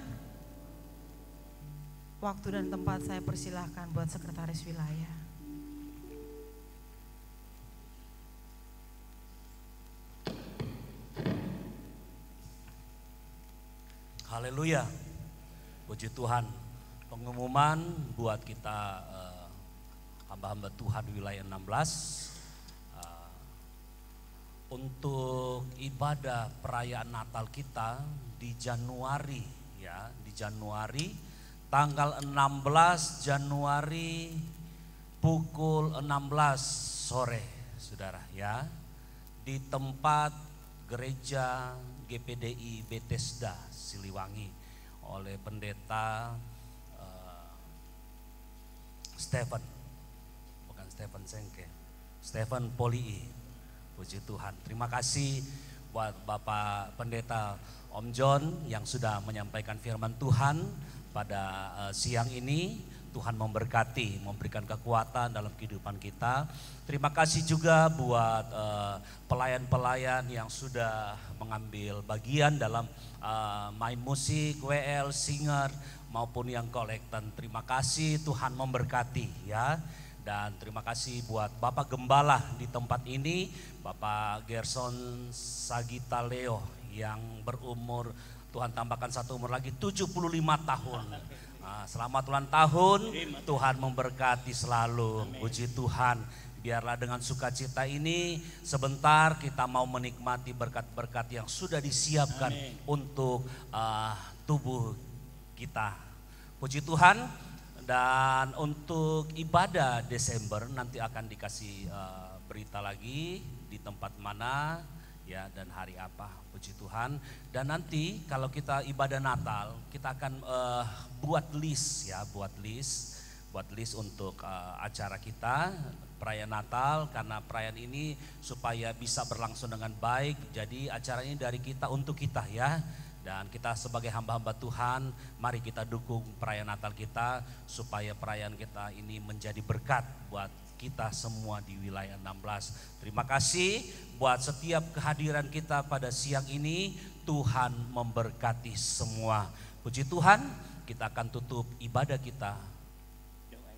Waktu dan tempat saya persilahkan buat sekretaris wilayah. Haleluya. Puji Tuhan. Pengumuman buat kita hamba-hamba Tuhan wilayah 16 untuk ibadah perayaan Natal kita di Januari ya, di Januari tanggal 16 Januari pukul 16 sore Saudara ya, di tempat gereja GPDI Bethesda Siliwangi oleh pendeta Stephen, bukan Stephen Sengke, Stephen Polii. Puji Tuhan. Terima kasih buat Bapak Pendeta Om John yang sudah menyampaikan firman Tuhan pada siang ini. Tuhan memberkati, memberikan kekuatan dalam kehidupan kita. Terima kasih juga buat pelayan-pelayan yang sudah mengambil bagian dalam main musik, WL, singer, maupun yang kolektan. Terima kasih, Tuhan memberkati ya. Dan terima kasih buat Bapak Gembala di tempat ini, Bapak Gerson Sagita Leo yang berumur, Tuhan tambahkan satu umur lagi, 75 tahun. Nah, selamat ulang tahun, Tuhan memberkati selalu, puji Tuhan. Biarlah dengan sukacita ini sebentar kita mau menikmati berkat-berkat yang sudah disiapkan untuk tubuh kita. Puji Tuhan. Dan untuk ibadah Desember nanti akan dikasih berita lagi di tempat mana ya dan hari apa, puji Tuhan. Dan nanti kalau kita ibadah Natal kita akan buat list untuk acara kita perayaan Natal, karena perayaan ini supaya bisa berlangsung dengan baik. Jadi acara ini dari kita untuk kita ya. Dan kita sebagai hamba-hamba Tuhan, mari kita dukung perayaan Natal kita supaya perayaan kita ini menjadi berkat buat kita semua di wilayah 16. Terima kasih buat setiap kehadiran kita pada siang ini. Tuhan memberkati semua. Puji Tuhan, kita akan tutup ibadah kita.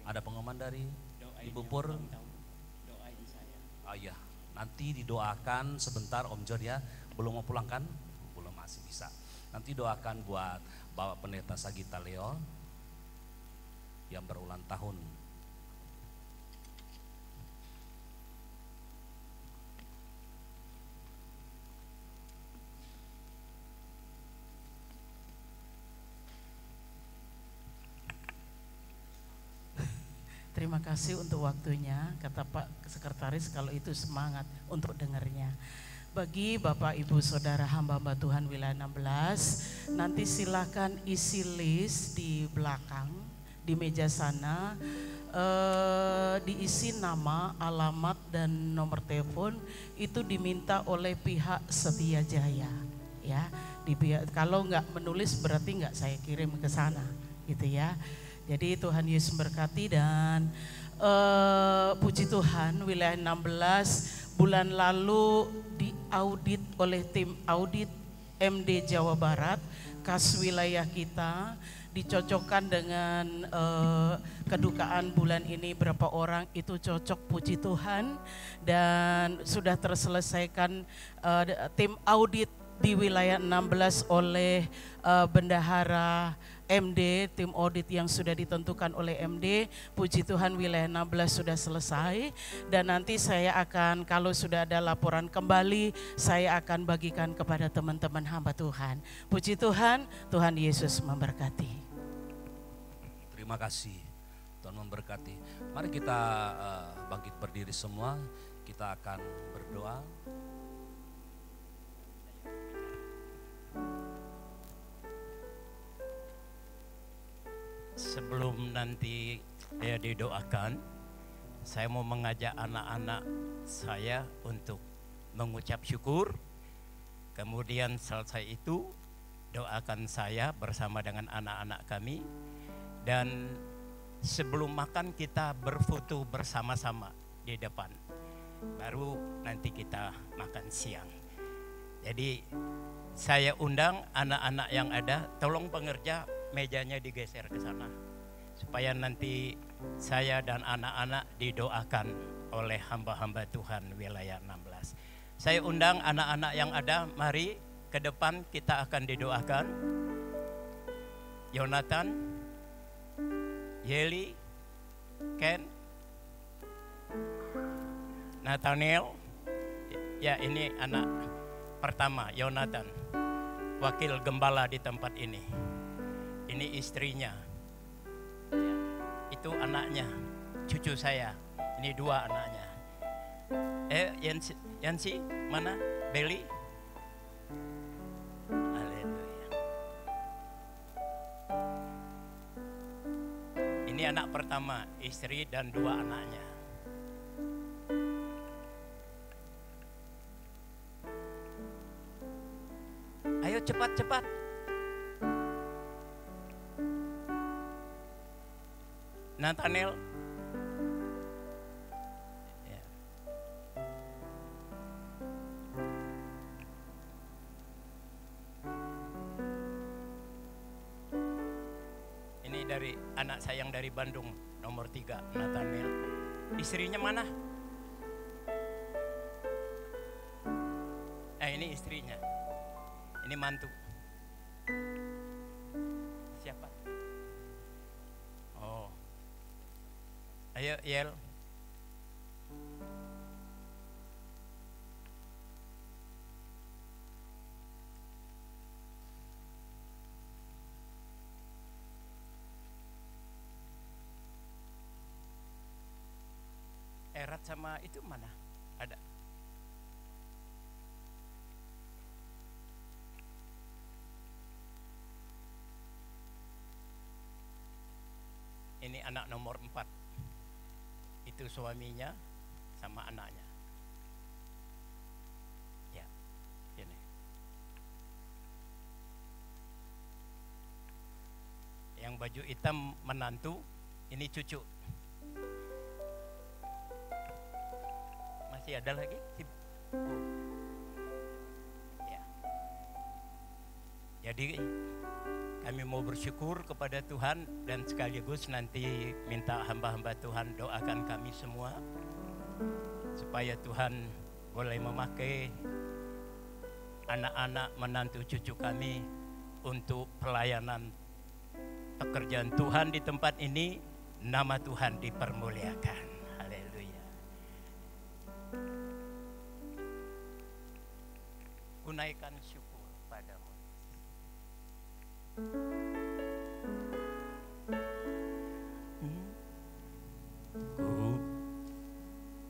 Ada pengumuman dari Ibu Pur? Oh iya, nanti didoakan sebentar Om John ya. Belum mau pulang kan? Belum, masih bisa. Nanti doakan buat Bapak Pendeta Sagita Leo yang berulang tahun. Terima kasih untuk waktunya, kata Pak Sekretaris, kalau itu semangat untuk dengarnya. Bagi Bapak Ibu Saudara hamba-hamba Tuhan wilayah 16, nanti silakan isi list di belakang, di meja sana, diisi nama, alamat, dan nomor telepon, itu diminta oleh pihak Setia Jaya. Ya, kalau nggak menulis berarti nggak saya kirim ke sana, gitu ya. Jadi Tuhan Yesus memberkati. Dan puji Tuhan wilayah 16 bulan lalu diaudit oleh tim audit MD Jawa Barat, kas wilayah kita, dicocokkan dengan kedukaan bulan ini berapa orang itu cocok, puji Tuhan. Dan sudah terselesaikan tim audit di wilayah 16 oleh Bendahara MD, tim audit yang sudah ditentukan oleh MD. Puji Tuhan wilayah 16 sudah selesai. Dan nanti saya akan, kalau sudah ada laporan kembali, saya akan bagikan kepada teman-teman hamba Tuhan. Puji Tuhan, Tuhan Yesus memberkati. Terima kasih, Tuhan memberkati. Mari kita bangkit berdiri semua, kita akan berdoa. Sebelum nanti dia didoakan, saya mau mengajak anak-anak saya untuk mengucap syukur. Kemudian selesai itu doakan saya bersama dengan anak-anak kami. Dan sebelum makan kita berfoto bersama-sama di depan. Baru nanti kita makan siang. Jadi saya undang anak-anak yang ada, tolong pengerja mejanya digeser ke sana supaya nanti saya dan anak-anak didoakan oleh hamba-hamba Tuhan wilayah 16. Saya undang anak-anak yang ada, mari ke depan kita akan didoakan. Yonatan, Yeli, Ken, Nathaniel. Ya, ini anak pertama, Yonatan, wakil gembala di tempat ini. Ini istrinya, itu anaknya, cucu saya. Ini dua anaknya. Yansi, mana? Beli? Haleluya. Ini anak pertama, istri dan dua anaknya. Ayo cepat-cepat. Nathaniel. Ya. Ini dari anak saya yang dari Bandung, nomor 3, Nathaniel. Istrinya mana? Ini istrinya. Ini mantu. Siapa? Oh. Ayo, Yel. Erat sama itu mana? Ada. Ini anak nomor 4. Itu suaminya sama anaknya. Ya, ini. Yang baju hitam menantu, ini cucu. Masih ada lagi? Ya. Jadi kami mau bersyukur kepada Tuhan dan sekaligus nanti minta hamba-hamba Tuhan doakan kami semua supaya Tuhan boleh memakai anak-anak menantu cucu kami untuk pelayanan pekerjaan Tuhan di tempat ini. Nama Tuhan dipermuliakan. Haleluya. Unaikan syukur padamu.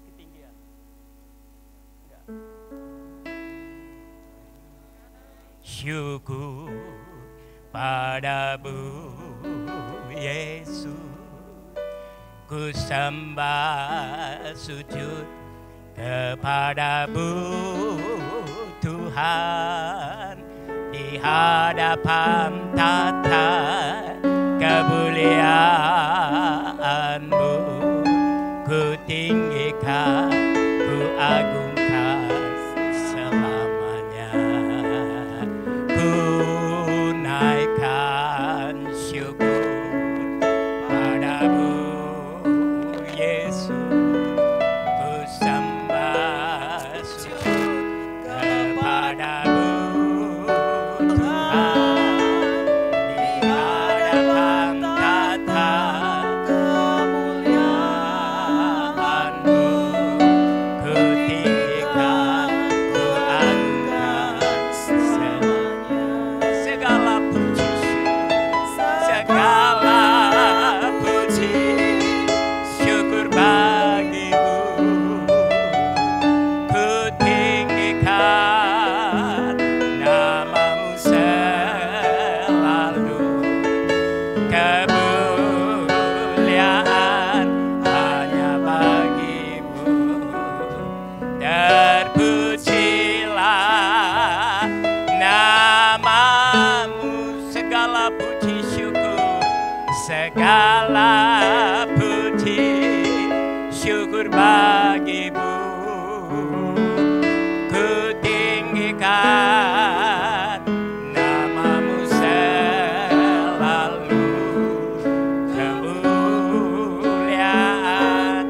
Ketinggian. Enggak. Syukur padamu Yesus, ku sembah sujud kepadamu Tuhan, di hadapan tata kemuliaan-Mu, ku tinggikan, ku agungkan selamanya. Ku naikkan syukur padamu Yesus, ku sembah sujud kepadamu segala puji syukur bagimu, ku tinggikan namamu selalu, kemuliaan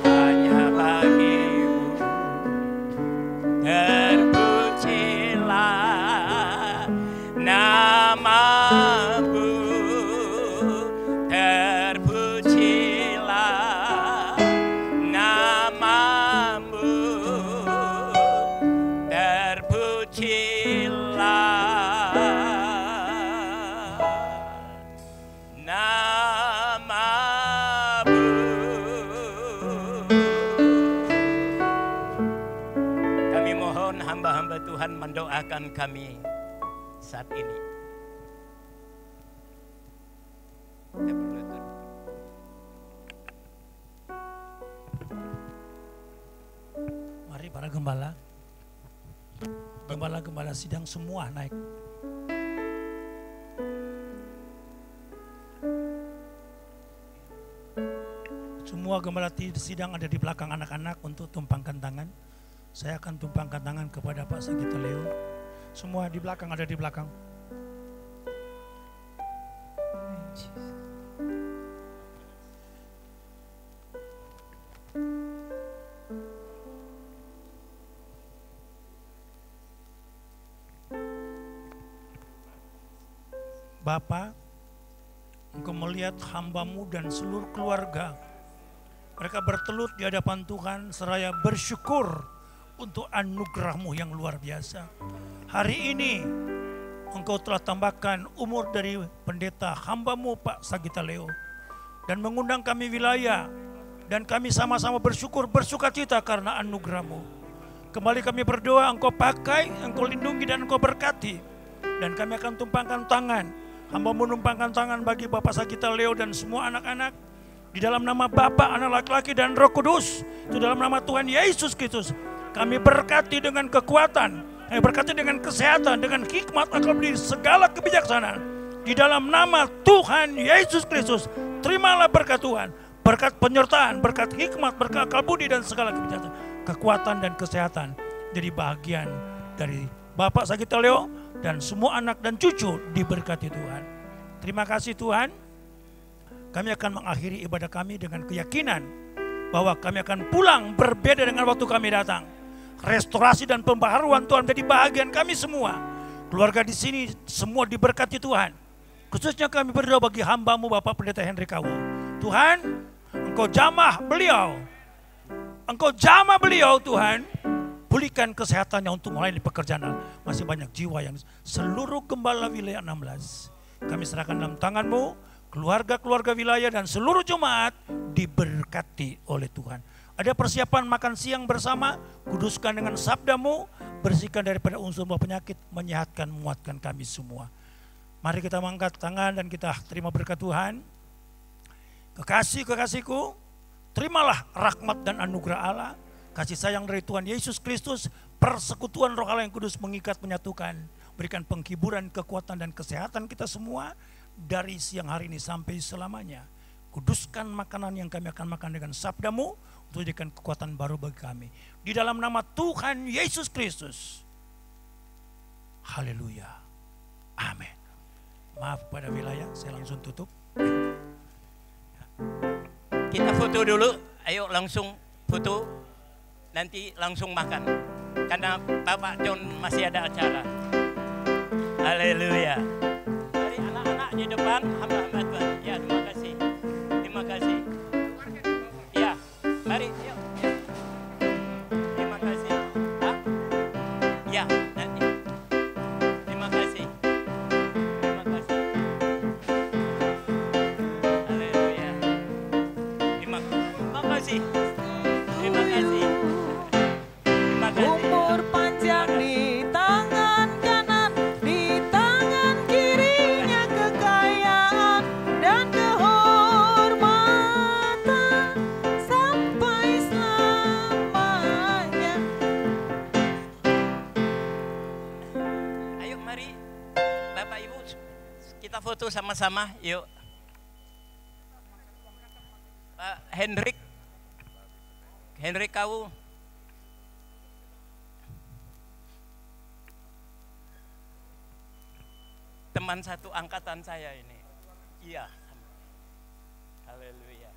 hanya bagimu, terpujilah namamu. Terpujilah namamu, terpujilah namamu. Kami mohon hamba-hamba Tuhan mendoakan kami saat ini. Mari para gembala, gembala-gembala sidang semua naik. Semua gembala sidang ada di belakang anak-anak untuk tumpangkan tangan. Saya akan tumpangkan tangan kepada Pak Sagita Leo. Semua di belakang ada di belakang. Bapa, Engkau melihat hamba-Mu dan seluruh keluarga. Mereka bertelut di hadapan Tuhan seraya bersyukur untuk anugerah-Mu yang luar biasa. Hari ini Engkau telah tambahkan umur dari pendeta hamba-Mu Pak Sagita Leo. Dan mengundang kami wilayah. Dan kami sama-sama bersyukur, bersukacita karena anugerah-Mu. Kembali kami berdoa, Engkau pakai, Engkau lindungi dan Engkau berkati. Dan kami akan tumpangkan tangan. Hamba menumpangkan tangan bagi Bapak Sagita Leo dan semua anak-anak. Di dalam nama Bapa, Anak laki-laki dan Roh Kudus. Itu dalam nama Tuhan Yesus Kristus. Kami berkati dengan kekuatan. Kami berkati dengan kesehatan, dengan hikmat, akal budi, segala kebijaksanaan. Di dalam nama Tuhan Yesus Kristus. Terimalah berkat Tuhan. Berkat penyertaan, berkat hikmat, berkat akal budi dan segala kebijaksanaan. Kekuatan dan kesehatan. Jadi bagian dari Bapak Sagita Leo. Dan semua anak dan cucu diberkati Tuhan. Terima kasih Tuhan. Kami akan mengakhiri ibadah kami dengan keyakinan bahwa kami akan pulang berbeda dengan waktu kami datang. Restorasi dan pembaharuan Tuhan menjadi bahagian kami semua. Keluarga di sini semua diberkati Tuhan. Khususnya kami berdoa bagi hamba-Mu Bapak Pendeta Henry Kawu. Tuhan, Engkau jamah beliau. Engkau jamah beliau Tuhan. Pulihkan kesehatannya untuk melayani pekerjaan. Masih banyak jiwa yang seluruh gembala wilayah 16. Kami serahkan dalam tangan-Mu, keluarga-keluarga wilayah dan seluruh jemaat diberkati oleh Tuhan. Ada persiapan makan siang bersama, kuduskan dengan sabda-Mu, bersihkan daripada unsur penyakit, menyehatkan, menguatkan kami semua. Mari kita mengangkat tangan dan kita terima berkat Tuhan. Kekasih-kekasihku, terimalah rahmat dan anugerah Allah. Kasih sayang dari Tuhan Yesus Kristus, persekutuan Roh Allah yang kudus mengikat, menyatukan, berikan penghiburan, kekuatan dan kesehatan kita semua dari siang hari ini sampai selamanya. Kuduskan makanan yang kami akan makan dengan sabda-Mu untuk jadikan kekuatan baru bagi kami. Di dalam nama Tuhan Yesus Kristus. Haleluya. Amin. Maaf pada wilayah, saya langsung tutup. Kita foto dulu, ayo langsung foto. Nanti langsung makan karena Bapak John masih ada acara. Haleluya. Mari anak-anak di depan, hamba-hamba Tuhan. Ya, terima kasih. Terima kasih. Ya, mari yuk. Terima kasih. Hah? Ya, nanti. Terima kasih. Terima kasih. Haleluya. Terima kasih. Terima kasih. Umur panjang di tangan kanan, di tangan kirinya kekayaan dan kehormatan sampai selamanya. Ayo mari Bapak Ibu kita foto sama-sama yuk. Pak Henry Kawu. Teman satu angkatan saya ini. Iya. Haleluya.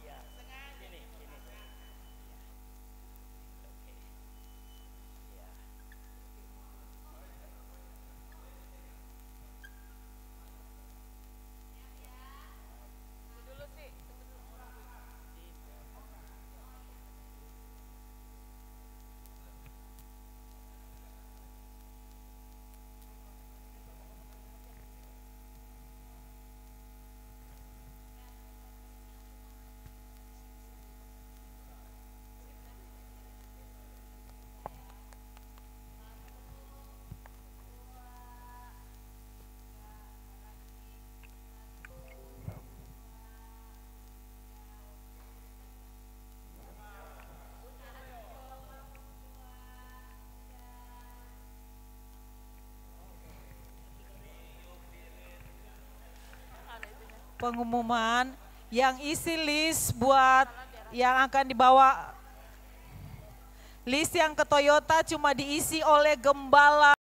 Iya. Sini. pengumuman yang isi list buat yang akan dibawa. List yang ke Toyota cuma diisi oleh gembala